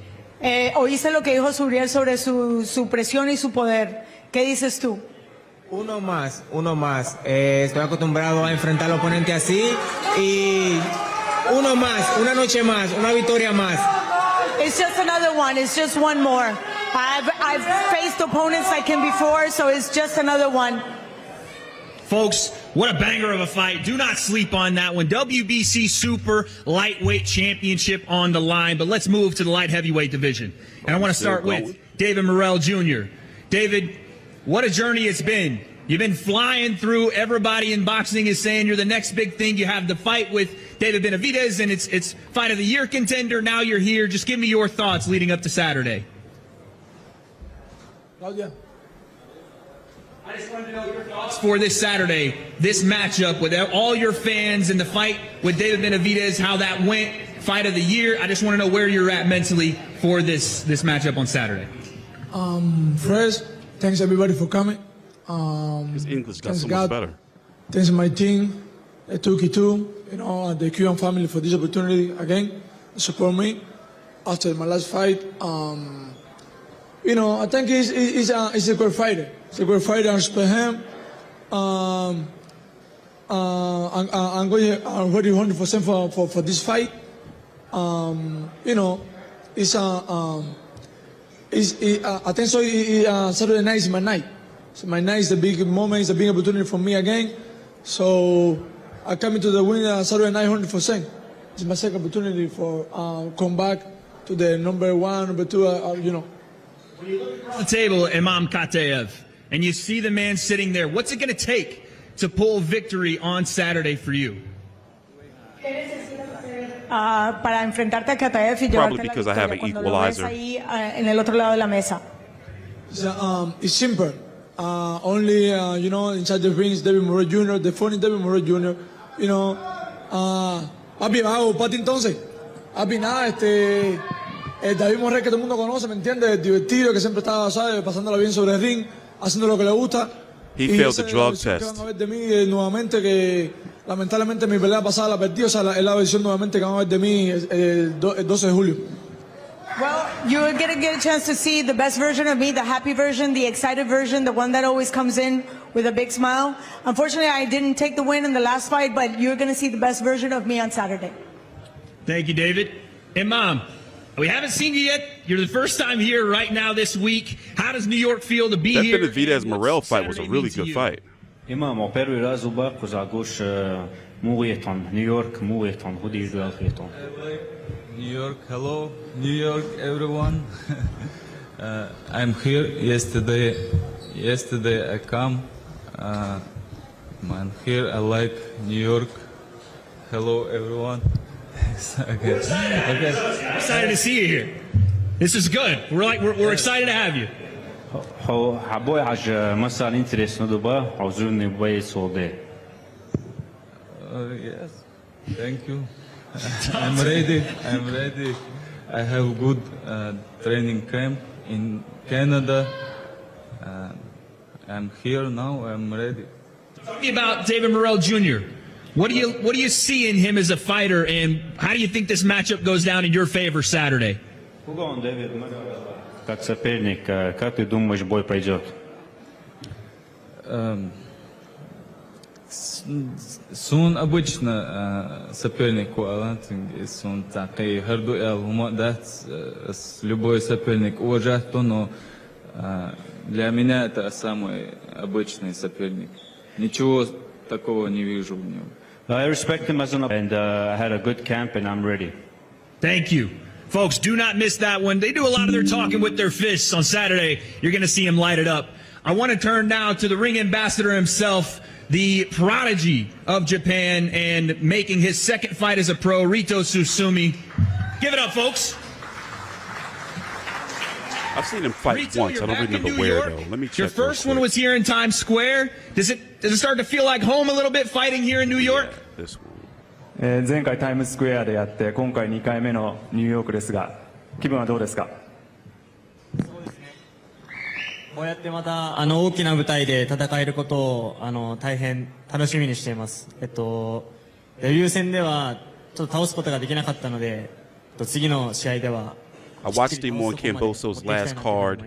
Oíste lo que dijo Subriel sobre su presión y su poder. ¿Qué dices tú? Uno más. Estoy acostumbrado a enfrentar al oponente así y uno más, una noche más, una victoria más. It's just another one. It's just one more. I've faced opponents like him before, so it's just another one. Folks, what a banger of a fight. Do not sleep on that one. WBC Super Lightweight Championship on the line. But let's move to the light heavyweight division. And I want to start with David Morrell Jr. David, what a journey it's been. You've been flying through. Everybody in boxing is saying you're the next big thing. You have the fight with David Benavidez, and it's fight of the year contender. Now you're here. Just give me your thoughts leading up to Saturday. Claudia. I just wanted to know your thoughts for this Saturday, this matchup with all your fans and the fight with David Benavidez, how that went, fight of the year. I just want to know where you're at mentally for this matchup on Saturday. First, thanks everybody for coming. His English got so much better. Thanks to my team, Turkey too, and the Cuban family for this opportunity again to support me after my last fight. I think he's a great fighter. He's a great fighter. I respect him. I'm ready 100% for this fight. I think so. Saturday night is my night. So my night is a big moment. It's a big opportunity for me again. So I come into the win Saturday night 100%. It's my second opportunity for come back to the number one, number two. When you look across the table, Imam Kateev, and you see the man sitting there, what's it going to take to pull victory on Saturday for you? Para enfrentarte a Kateev y llevarte la victoria cuando lo ves ahí en el otro lado de la mesa. It's simple. Only, inside the ring is David Morrell Jr., the phone is David Morrell Jr., papi, hago pati entonces. Papi, nada, David Morrell que todo el mundo conoce, ¿me entiendes? Divertido, que siempre estaba, ¿sabes? Pasándola bien sobre el ring, haciendo lo que le gusta. He failed the drug test. Que van a ver de mí nuevamente, que lamentablemente mi pelea pasada la perdí, o sea, es la versión nuevamente que van a ver de mí el 12 de julio. Well, you're going to get a chance to see the best version of me, the happy version, the excited version, the one that always comes in with a big smile. Unfortunately, I didn't take the win in the last fight, but you're going to see the best version of me on Saturday. Thank you, David. And Mom, we haven't seen you yet. You're the first time here right now this week. How does New York feel to be here? That Benavidez-Morel fight was a really good fight. إما مقبل رازوبا كوزاغوش مويتون نيويورك مويتون هودي جوالخيتون. New York, hello, New York, everyone. I'm here. Yesterday I come. I'm here. I like New York. Hello, everyone. Okay. Excited to see you here. This is good. We're excited to have you. حبوي عج مسال انتريس ندوبا عزوني بوي صودي. Yes, thank you. I'm ready. I have good training camp in Canada. I'm here now. I'm ready. Tell me about David Morrell Jr. What do you see in him as a fighter, and how do you think this matchup goes down in your favor Saturday? Как соперник, как ты думаешь, бой пройдет? Soon обычно соперник сон такой хардуэл, любой соперник уважает, но для меня это самый обычный соперник. Ничего такого не вижу в нем. I respect him as an and I had a good camp and I'm ready. Thank you. Folks, do not miss that one. They do a lot of their talking with their fists on Saturday. You're going to see him light it up. I want to turn now to the ring ambassador himself, the prodigy of Japan, and making his second fight as a pro, Rito Susumi. Give it up, folks. I've seen him fight Rito, once. I don't remember where, though. Let me check. Your first one was here in Times Square. Does it start to feel like home a little bit fighting here in New York? Yeah, this one. 前回タイムズスクエアでやって今回2回目のニューヨークですが気分はどうですか？こうやってまた大きな舞台で戦えることを大変楽しみにしています。デビュー戦ではちょっと倒すことができなかったので、次の試合では I watched him on Kambosos' last card.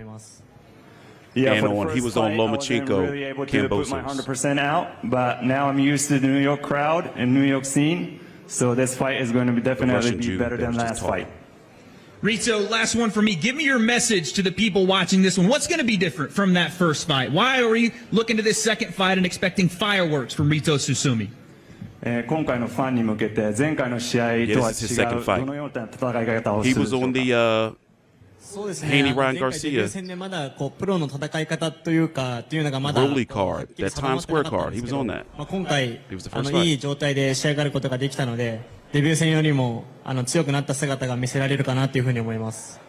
Yeah, and for the on, first he was fight, on Lomachenko, I wasn't really able to put my Kambosos. 100% out, but now I'm used to the New York crowd and New York scene, so this fight is going to definitely be better than last fight. Rito, last one for me. Give me your message to the people watching this one. What's going to be different from that first fight? Why are we looking to this second fight and expecting fireworks from Rito Susumi? 今回のファンに向けて前回の試合とは Yeah, this is his second 違う fight. どのような戦い方をす He るで was しょう on か？ the そうですね。 Haney Ryan 前回デビュー Garcia 戦でまだプロの戦い方というかっていうのがまだ Rolly card, that Times Square card. He was on that. 今回 He was the first fight. いい状態で仕上がることができたので、デビュー戦よりも強くなった姿が見せられるかなというふうに思います。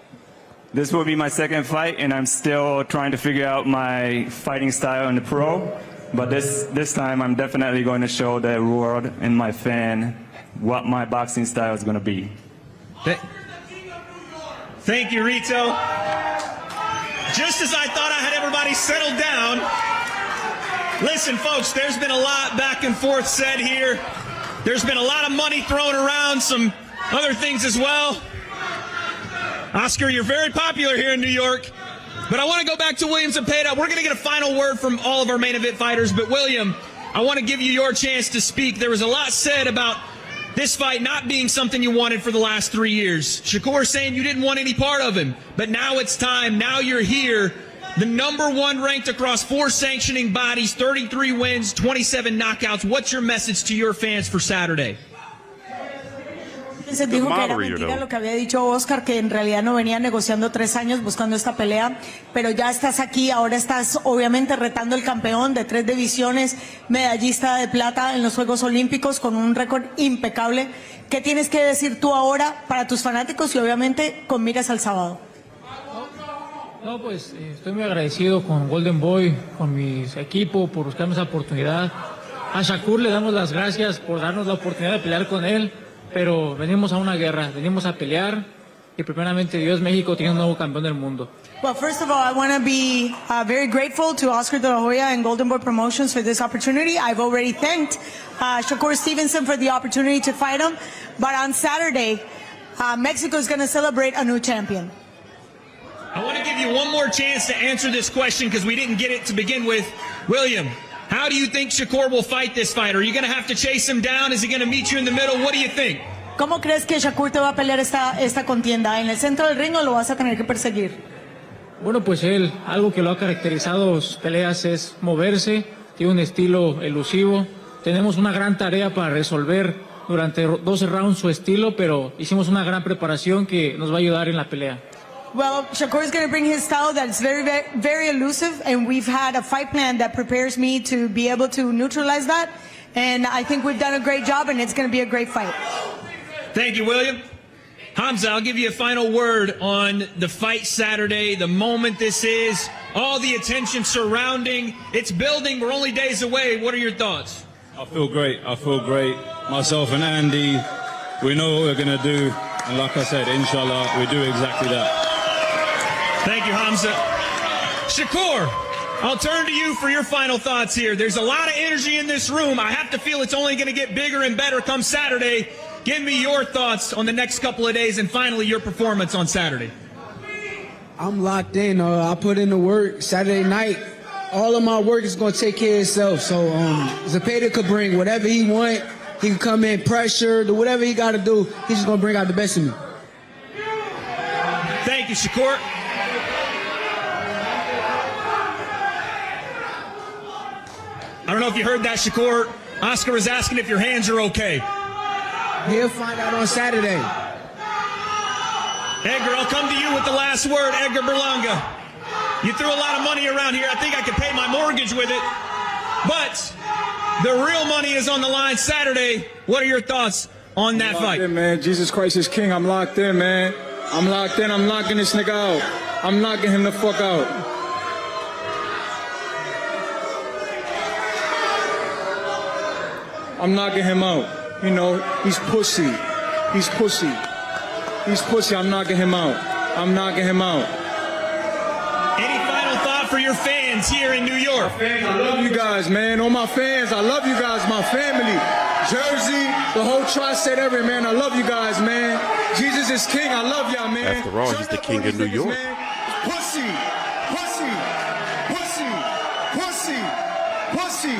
This will be my second fight, and I'm still trying to figure out my fighting style in the pro. But this time, I'm definitely going to show the world and my fan what my boxing style is going to be. Thank you, Rito. Just as I thought I had everybody settled down, listen, folks, there's been a lot back and forth said here. There's been a lot of money thrown around, some other things as well. Oscar, you're very popular here in New York, but I want to go back to William Zepeda. We're going to get a final word from all of our main event fighters, but William, I want to give you your chance to speak. There was a lot said about this fight not being something you wanted for the last 3 years. Shakur saying you didn't want any part of him, but now it's time. Now you're here. The #1 ranked across 4 sanctioning bodies, 33 wins, 27 knockouts. What's your message to your fans for Saturday? Se dijo que era mentira lo que había dicho Oscar, que en realidad no venía negociando 3 años buscando esta pelea, pero ya estás aquí, ahora estás obviamente retando el campeón de 3 divisiones, medallista de plata en los Juegos Olímpicos con un récord impecable. ¿Qué tienes que decir tú ahora para tus fanáticos y obviamente con miras al sábado? No, pues estoy muy agradecido con Golden Boy, con mi equipo por buscarme esa oportunidad. A Shakur le damos las gracias por darnos la oportunidad de pelear con él. Pero venimos a una guerra, venimos a pelear y primeramente Dios, México tiene un nuevo campeón del mundo. Well, first of all, I want to be very grateful to Oscar de la Hoya and Golden Boy Promotions for this opportunity. I've already thanked Shakur Stevenson for the opportunity to fight him. But on Saturday, Mexico is going to celebrate a new champion. I want to give you one more chance to answer this question because we didn't get it to begin with. William, how do you think Shakur will fight this fight? Are you going to have to chase him down? Is he going to meet you in the middle? What do you think? ¿Cómo crees que Shakur te va a pelear esta contienda? ¿En el centro del ring o lo vas a tener que perseguir? Bueno, pues él, algo que lo ha caracterizado sus peleas es moverse, tiene un estilo elusivo. Tenemos una gran tarea para resolver durante 12 rounds su estilo, pero hicimos una gran preparación que nos va a ayudar en la pelea. Well, Shakur is going to bring his style that's very, very, very elusive, and we've had a fight plan that prepares me to be able to neutralize that. And I think we've done a great job, and it's going to be a great fight. Thank you, William. Hamzah, I'll give you a final word on the fight Saturday, the moment this is, all the attention surrounding. It's building. We're only days away. What are your thoughts? I feel great. I feel great. Myself and Andy, we know what we're going to do. And like I said, inshallah, we do exactly that. Thank you, Hamzah. Shakur, I'll turn to you for your final thoughts here. There's a lot of energy in this room. I have to feel it's only going to get bigger and better come Saturday. Give me your thoughts on the next couple of days and finally your performance on Saturday. I'm locked in. I put in the work Saturday night. All of my work is going to take care of itself. So Zepeda could bring whatever he want. He can come in, pressure, do whatever he got to do. He's just going to bring out the best in me. Thank you, Shakur. I don't know if you heard that, Shakur. Oscar was asking if your hands are okay. He'll find out on Saturday. Edgar, I'll come to you with the last word. Edgar Berlanga. You threw a lot of money around here. I think I could pay my mortgage with it. But the real money is on the line Saturday. What are your thoughts on that fight? In, man. Jesus Christ is king. I'm locked in, man. I'm locked in. I'm knocking this nigga out. I'm knocking him the fuck out. I'm knocking him out. You know, he's pussy. He's pussy. He's pussy. I'm knocking him out. I'm knocking him out. Any final thought for your fans here in New York? I love you guys, man. All my fans, I love you guys, my family. Jersey, the whole tri-state area, man. I love you guys, man. Jesus is king. I love y'all, man. After all, he's the king of New York. Pussy. Pussy. Pussy. Pussy. Pussy.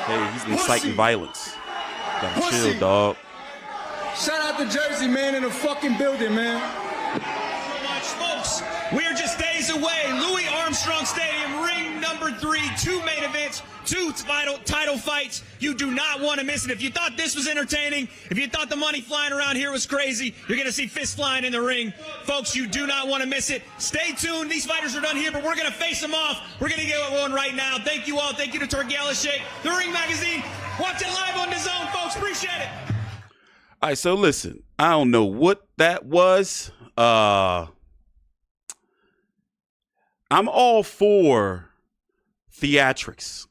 Hey, he's inciting violence. Gotta chill, dog. Shout out to Jersey, man, in the fucking building, man. Folks, we are just days away. Louis Armstrong Stadium, ring number 3, 2 main events, 2 title fights. You do not want to miss it. If you thought this was entertaining, if you thought the money flying around here was crazy, you're going to see fists flying in the ring. Folks, you do not want to miss it. Stay tuned. These fighters are done here, but we're going to face them off. We're going to get one right now. Thank you all. Thank you to Torgala Sheik, The Ring Magazine. Watch it live on DAZN, folks. Appreciate it. All right, so listen, I don't know what that was. I'm all for theatrics.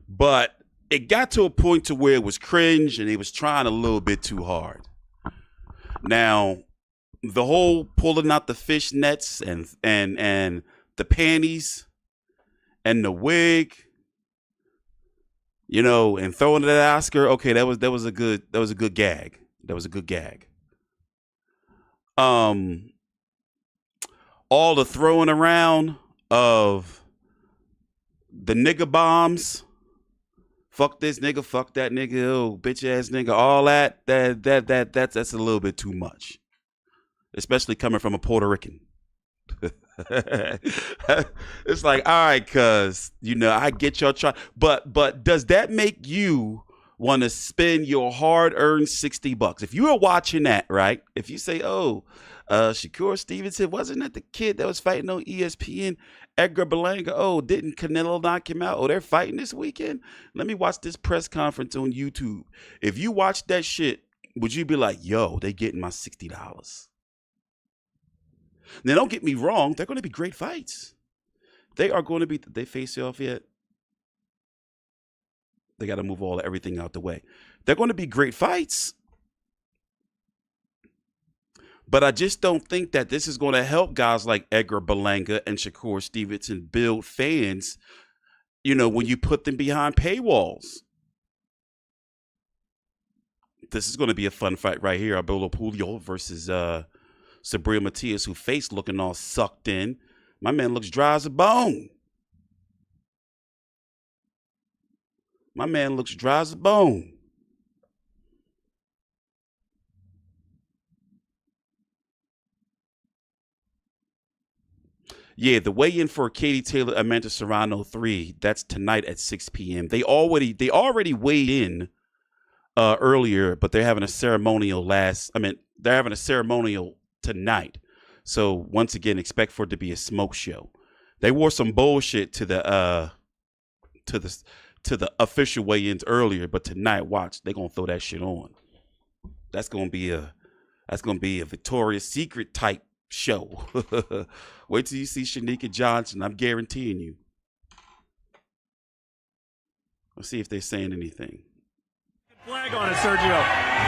But it got to a point to where it was cringe and they was trying a little bit too hard. Now, the whole pulling out the fish nets and the panties and the wig, you know, and throwing it at Oscar, okay, that was a good gag. That was a good gag. All the throwing around of the nigga bombs, fuck this nigga, fuck that nigga, oh bitch ass nigga, all that's a little bit too much, especially coming from a Puerto Rican. It's like, all right, cuz, you know, I get your try, but does that make you want to spend your hard-earned $60? If you were watching that, right? If you say, oh, Shakur Stevenson, wasn't that the kid that was fighting on ESPN? Edgar Berlanga, oh, didn't Canelo knock him out? Oh, they're fighting this weekend? Let me watch this press conference on YouTube. If you watch that shit, would you be like, yo, they getting my $60? Now, don't get me wrong. They're going to be great fights. They are going to be, did they face you off yet? They got to move everything out the way. They're going to be great fights. But I just don't think that this is going to help guys like Edgar Berlanga and Shakur Stevenson build fans, you know, when you put them behind paywalls. This is going to be a fun fight right here. Abelo Puyo versus Sabrina Matias, who face looking all sucked in. My man looks dry as a bone. My man looks dry as a bone. Yeah, the weigh-in for Katie Taylor, Amanda Serrano 3, that's tonight at 6 p.m. They already weighed in earlier, but they're having a ceremonial they're having a ceremonial tonight. So once again, expect for it to be a smoke show. They wore some bullshit to the official weigh-ins earlier, but tonight, watch, they're gonna throw that shit on. That's gonna be a Victoria's Secret type show. Wait till you see Shanika Johnson. I'm guaranteeing you. Let's see if they're saying anything. Flag on it, Sergio.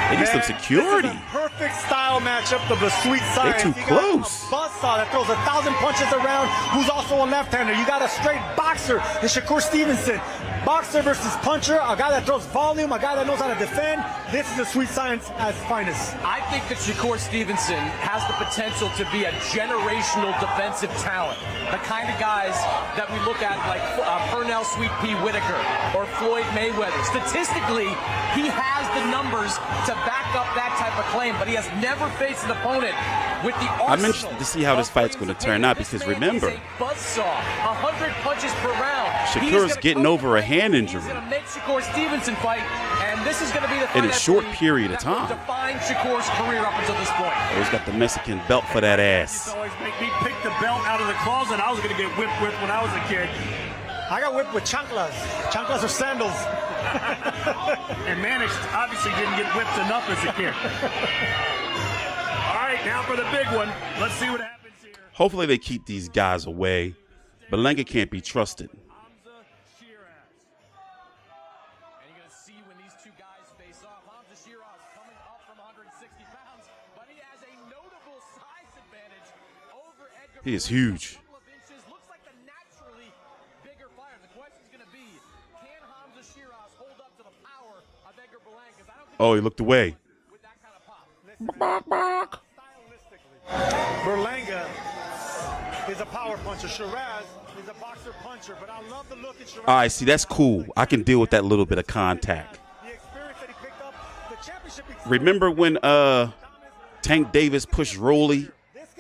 They need some security. This is a perfect style matchup of the sweet science. They're too close. You got a buzzsaw that throws 1,000 punches around, who's also a left-hander. You got a straight boxer in Shakur Stevenson. Boxer versus puncher, a guy that throws volume, a guy that knows how to defend. This is the sweet science at its finest. I think that Shakur Stevenson has the potential to be a generational defensive talent. The kind of guys that we look at like Pernell Sweet Pea Whitaker or Floyd Mayweather. Statistically, he has the numbers to back up that type of claim, but he has never faced an opponent with the arsenal. I'm interested to see how this fight's going to turn out because remember, buzzsaw, 100 punches per round. Shakur's getting over a hand injury. He's going to make Shakur Stevenson fight, and this is going to be the fight in a short period of time. Define Shakur's career up until this point. Oh, he's got the Mexican belt for that ass. Always make me pick the belt out of the closet I was going to get whipped with when I was a kid. I got whipped with chanclas. Chanclas are sandals. And Mannix obviously didn't get whipped enough as a kid. All right, now for the big one. Let's see what happens here. Hopefully they keep these guys away. Berlanga can't be trusted. Hamzah Sheeraz. And you're going to see when these two guys face off. Hamzah Sheeraz coming up from 160 pounds, but he has a notable size advantage over Edgar. He is huge. Oh, he looked away. Berlanga is a power puncher. Sheeraz is a boxer puncher, but I love the look in Sheeraz. All right, see, that's cool. I can deal with that little bit of contact. Remember when Tank Davis pushed Rolly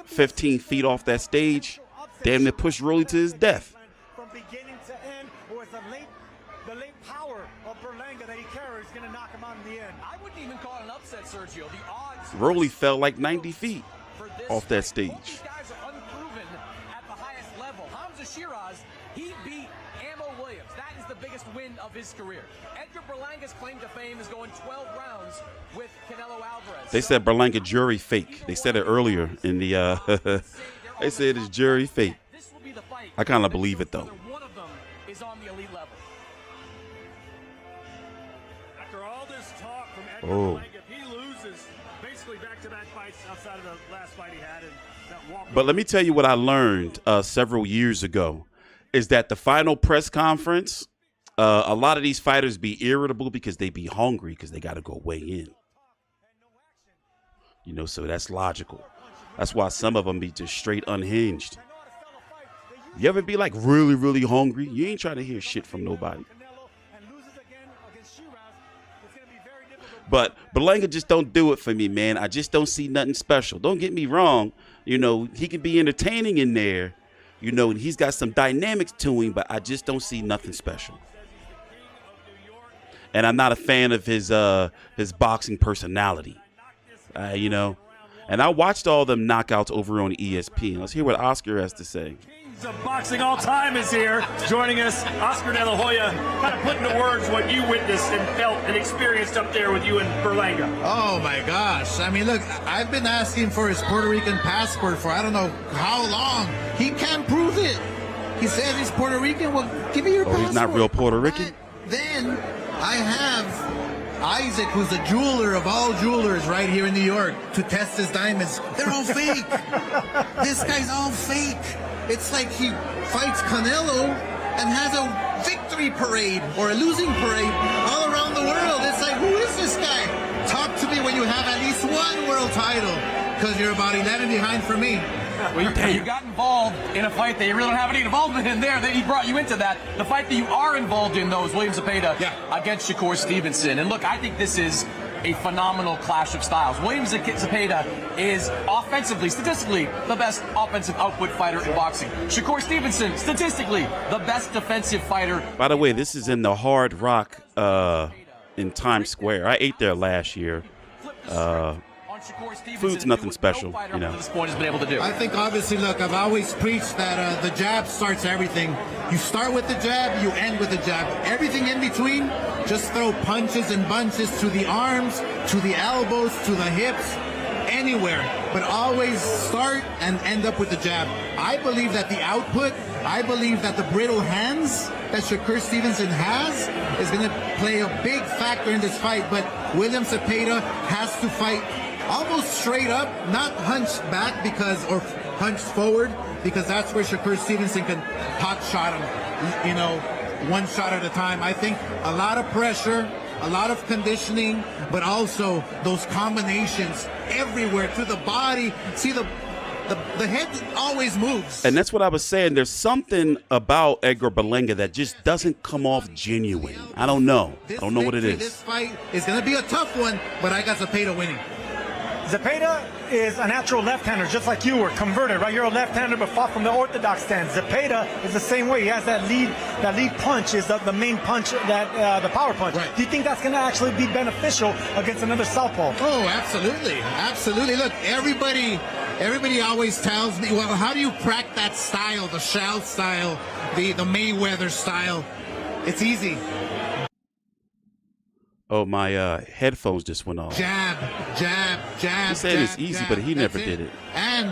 15 feet off that stage? Damn near pushed Rolly to his death. From beginning to end, or is the late power of Berlanga that he carries going to knock him out in the end? I wouldn't even call it an upset, Sergio. The odds. Rolly fell like 90 feet off that stage. These guys are unproven at the highest level. Hamzah Sheeraz, he beat Ammo Williams. That is the biggest win of his career. Edgar Berlanga's claim to fame is going 12 rounds with Canelo Alvarez. They said Berlanga jury fake. They said it earlier in the. They said it's jury fake. I kind of believe it though. One of them is on the elite level. After all this talk from Edgar Oh. Berlanga, if he loses basically back-to-back fights outside of the last fight he had, and that walk. But let me tell you what I learned several years ago is that the final press conference, a lot of these fighters be irritable because they be hungry because they got to go weigh in. You know, so that's logical. That's why some of them be just straight unhinged. You ever be like really, really hungry? You ain't trying to hear shit from nobody. But Berlanga just don't do it for me, man. I just don't see nothing special. Don't get me wrong. You know, he can be entertaining in there. You know, and he's got some dynamics to him, but I just don't see nothing special. And I'm not a fan of his boxing personality. You know. And I watched all them knockouts over on ESPN. Let's hear what Oscar has to say. Kings of boxing all time is here, joining us. Oscar De La Hoya, kind of put into words what you witnessed and felt and experienced up there with you and Berlanga. Oh my gosh. I mean, look, I've been asking for his Puerto Rican passport for I don't know how long. He can't prove it. He says he's Puerto Rican. Well, give me your passport. He's not real Puerto Rican? Then I have Isaac, who's a jeweler of all jewelers right here in New York, to test his diamonds. They're all fake. This guy's all fake. It's like he fights Canelo and has a victory parade or a losing parade all around the world. It's like, who is this guy? Top you have at least one world title because you're about 11 behind for me. Well, you got involved in a fight that you really don't have any involvement in there, that he brought you into that. The fight that you are involved in, though, is William Zepeda against Shakur Stevenson. And look, I think this is a phenomenal clash of styles. William Zepeda is offensively, statistically, the best offensive output fighter in boxing. Shakur Stevenson, statistically, the best defensive fighter. By the way, this is in the Hard Rock in Times Square. I ate there last year. Food's nothing special, you know. I think, obviously, look, I've always preached that the jab starts everything. You start with the jab, you end with the jab. Everything in between, just throw punches and bunches to the arms, to the elbows, to the hips, anywhere. But always start and end up with the jab. I believe that the output, I believe that the brittle hands that Shakur Stevenson has is going to play a big factor in this fight. But William Zepeda has to fight almost straight up, not hunched back or hunched forward, because that's where Shakur Stevenson can hot shot him, you know, one shot at a time. I think a lot of pressure, a lot of conditioning, but also those combinations everywhere through the body. See, the head always moves. And that's what I was saying. There's something about Edgar Berlanga that just doesn't come off genuine. I don't know. I don't know what it is. This fight is going to be a tough one, but I got Zepeda winning. Zepeda is a natural left-hander, just like you were converted, right? You're a left-hander, but fought from the orthodox stance. Zepeda is the same way. He has that lead punch is the main punch, that the power punch. Right. Do you think that's going to actually be beneficial against another southpaw? Oh, absolutely, absolutely. Look, everybody always tells me, well, how do you crack that style, the Shao style, the Mayweather style? It's easy. Oh, my headphones just went off. Jab, jab, jab. He's saying it's easy, but he never did it. And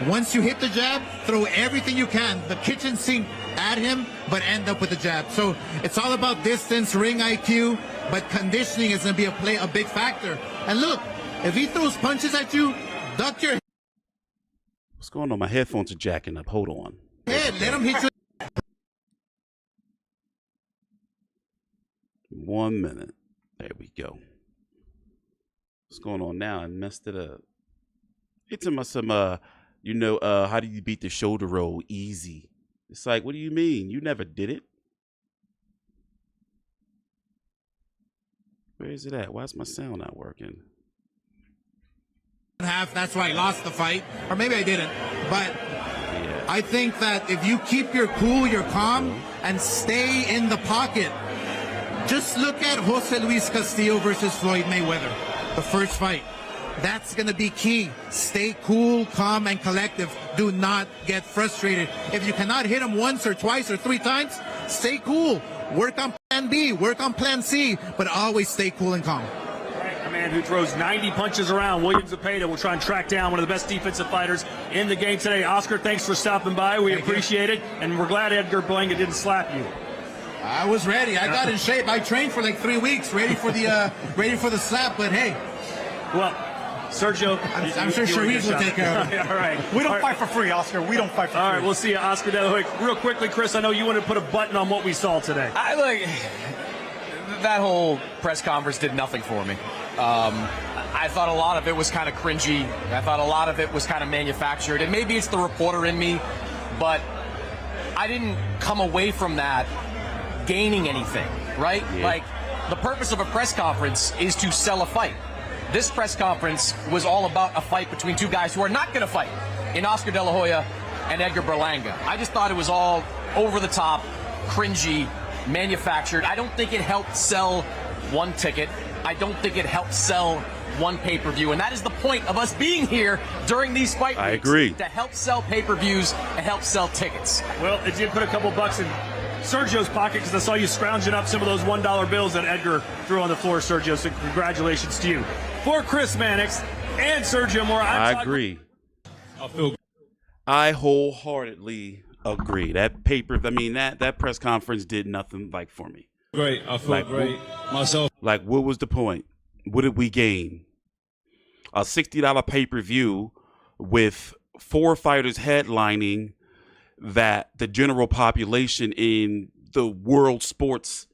once you hit the jab, throw everything you can, the kitchen sink at him, but end up with the jab. So it's all about distance, ring IQ, but conditioning is going to be a big factor. And look, if he throws punches at you, duck your head. What's going on? My headphones are jacking up. Hold on. Let him hit you. 1 minute. There we go. What's going on now? I messed it up. It's some how do you beat the shoulder roll easy? It's like, what do you mean? You never did it. Where is it at? Why is my sound not working? That's why I lost the fight, or maybe I didn't. But yeah. I think that if you keep your cool, your calm, and stay in the pocket. Just look at Jose Luis Castillo versus Floyd Mayweather, the first fight. That's going to be key. Stay cool, calm, and collective. Do not get frustrated. If you cannot hit him once or twice or 3 times, stay cool. Work on plan B, work on plan C, but always stay cool and calm. A man who throws 90 punches around, William Zepeda, will try and track down one of the best defensive fighters in the game today. Oscar, thanks for stopping by. We appreciate it, and we're glad Edgar Berlanga didn't slap you. I was ready. I got in shape. I trained for like 3 weeks, ready for the slap. But hey, well, Sergio, I'm sure Sheeraz will take care of it. All right, we don't fight for free, Oscar. We don't fight for free. All right, we'll see you, Oscar. Real quickly, Chris. I know you want to put a button on what we saw today. That whole press conference did nothing for me. I thought a lot of it was kind of cringy. I thought a lot of it was kind of manufactured, and maybe it's the reporter in me, but I didn't come away from that gaining anything, right? Yeah. Like, the purpose of a press conference is to sell a fight. This press conference was all about a fight between 2 guys who are not going to fight, in Oscar De La Hoya and Edgar Berlanga. I just thought it was all over the top, cringy, manufactured. I don't think it helped sell 1 ticket. I don't think it helped sell 1 pay-per-view, and that is the point of us being here during these fight weeks. I agree. To help sell pay-per-views and help sell tickets. Well, it did put a couple bucks in Sergio's pocket, because I saw you scrounging up some of those $1 bills that Edgar threw on the floor, Sergio, so congratulations to you. For Chris Mannix and Sergio Mora, I agree. I wholeheartedly agree. That that press conference did nothing for me. Great. I feel great myself. Like, what was the point? What did we gain? A $60 pay-per-view with 4 fighters headlining that the general population in the world sports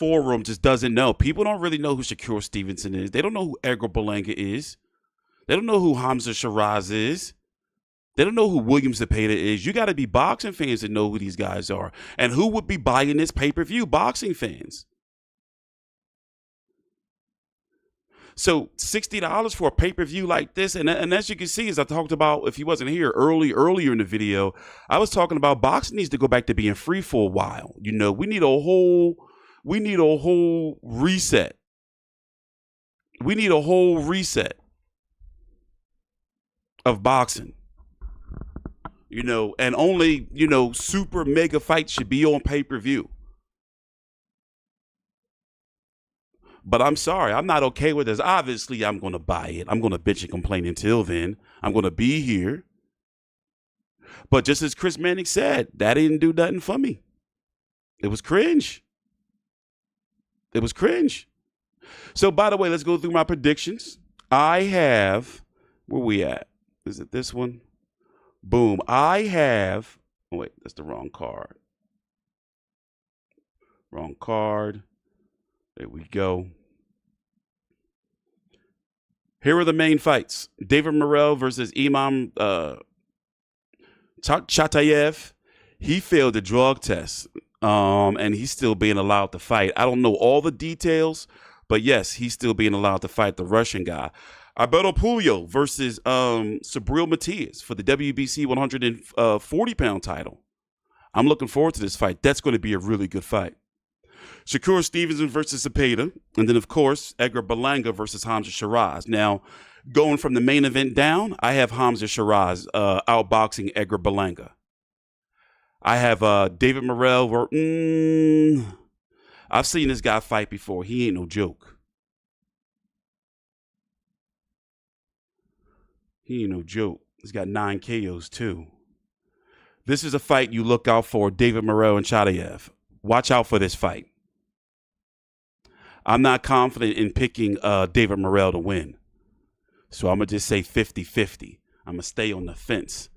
forum just doesn't know. People don't really know who Shakur Stevenson is. They don't know who Edgar Berlanga is. They don't know who Hamzah Sheeraz is. They don't know who William Zepeda is. You got to be boxing fans to know who these guys are. And who would be buying this pay-per-view? Boxing fans. So $60 for a pay-per-view like this, and as you can see, as I talked about, if he wasn't here earlier in the video, I was talking about boxing needs to go back to being free for a while. You know, we need a whole reset. We need a whole reset of boxing. You know, and only, you know, super mega fights should be on pay-per-view. But I'm sorry, I'm not okay with this. Obviously, I'm going to buy it. I'm going to bitch and complain until then. I'm going to be here. But just as Chris Mannix said, that didn't do nothing for me. It was cringe. It was cringe. So, by the way, let's go through my predictions. I have, where we at? Is it this one? Boom. I have, oh wait, that's the wrong card. Wrong card. There we go. Here are the main fights. David Morrell versus Imam Chatayev. He failed the drug test, and he's still being allowed to fight. I don't know all the details, but yes, he's still being allowed to fight the Russian guy. Alberto Puello versus Subriel Matias for the WBC 140-pound title. I'm looking forward to this fight. That's going to be a really good fight. Shakur Stevenson versus Zepeda. And then, of course, Edgar Berlanga versus Hamzah Sheeraz. Now, going from the main event down, I have Hamzah Sheeraz outboxing Edgar Berlanga. I have David Morrell. I've seen this guy fight before. He ain't no joke. He ain't no joke. He's got 9 KOs, too. This is a fight you look out for, David Morrell and Chatayev. Watch out for this fight. I'm not confident in picking David Morrell to win. So I'm going to just say 50-50. I'm going to stay on the fence.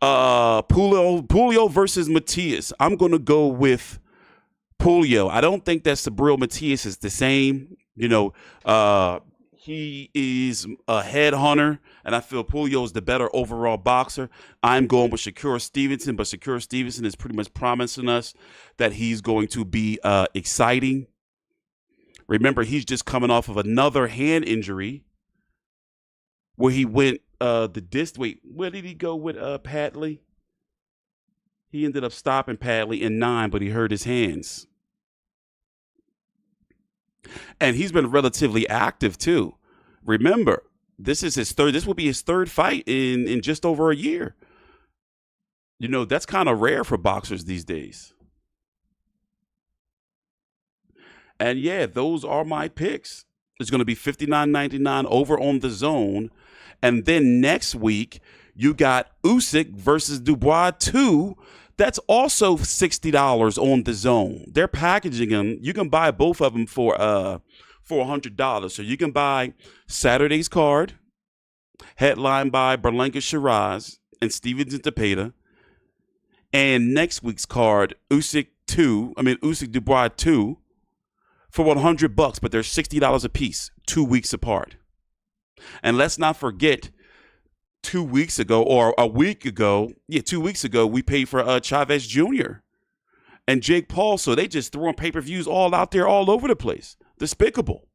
Puello versus Matias. I'm going to go with Puello. I don't think that Subriel Matias is the same. You know, he is a headhunter, and I feel Puello is the better overall boxer. I'm going with Shakur Stevenson, but Shakur Stevenson is pretty much promising us that he's going to be exciting. Remember, he's just coming off of another hand injury where he went where did he go with Padley? He ended up stopping Padley in 9, but he hurt his hands. And he's been relatively active too. Remember, this will be his third fight in just over a year. You know, that's kind of rare for boxers these days. And yeah, those are my picks. It's going to be $59.99 over on the DAZN. And then next week, you got Usyk versus Dubois 2. That's also $60 on the DAZN. They're packaging them. You can buy both of them for $100. So you can buy Saturday's card, headlined by Berlanga Sheeraz and Stevenson Zepeda, and next week's card, Usyk Dubois 2. For $100, but they're $60 a piece, 2 weeks apart. And let's not forget, 2 weeks ago, or a week ago, 2 weeks ago, we paid for Chavez Jr. and Jake Paul. So they just throwing pay-per-views all out there, all over the place. Despicable.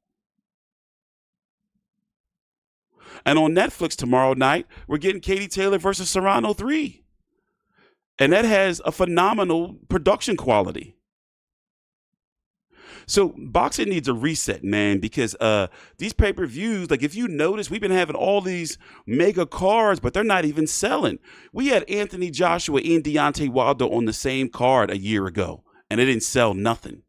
And on Netflix tomorrow night, we're getting Katie Taylor versus Serrano 3. And that has a phenomenal production quality. So boxing needs a reset, man, because these pay-per-views, like if you notice, we've been having all these mega cards, but they're not even selling. We had Anthony Joshua and Deontay Wilder on the same card a year ago, and it didn't sell nothing.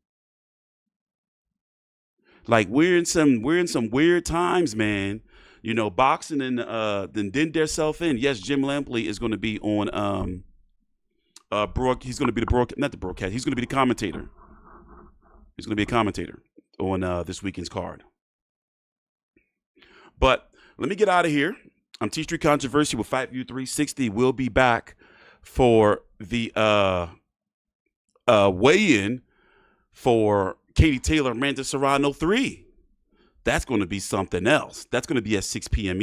Like we're in some weird times, man. You know, boxing and then didn't their self in. Yes, Jim Lampley is going to be on he's going to be he's going to be the commentator. He's going to be a commentator on this weekend's card. But let me get out of here. I'm T Street Controversy with Fight View 360. We'll be back for the weigh-in for Katie Taylor, Amanda Serrano 3. That's going to be something else. That's going to be at 6 p.m.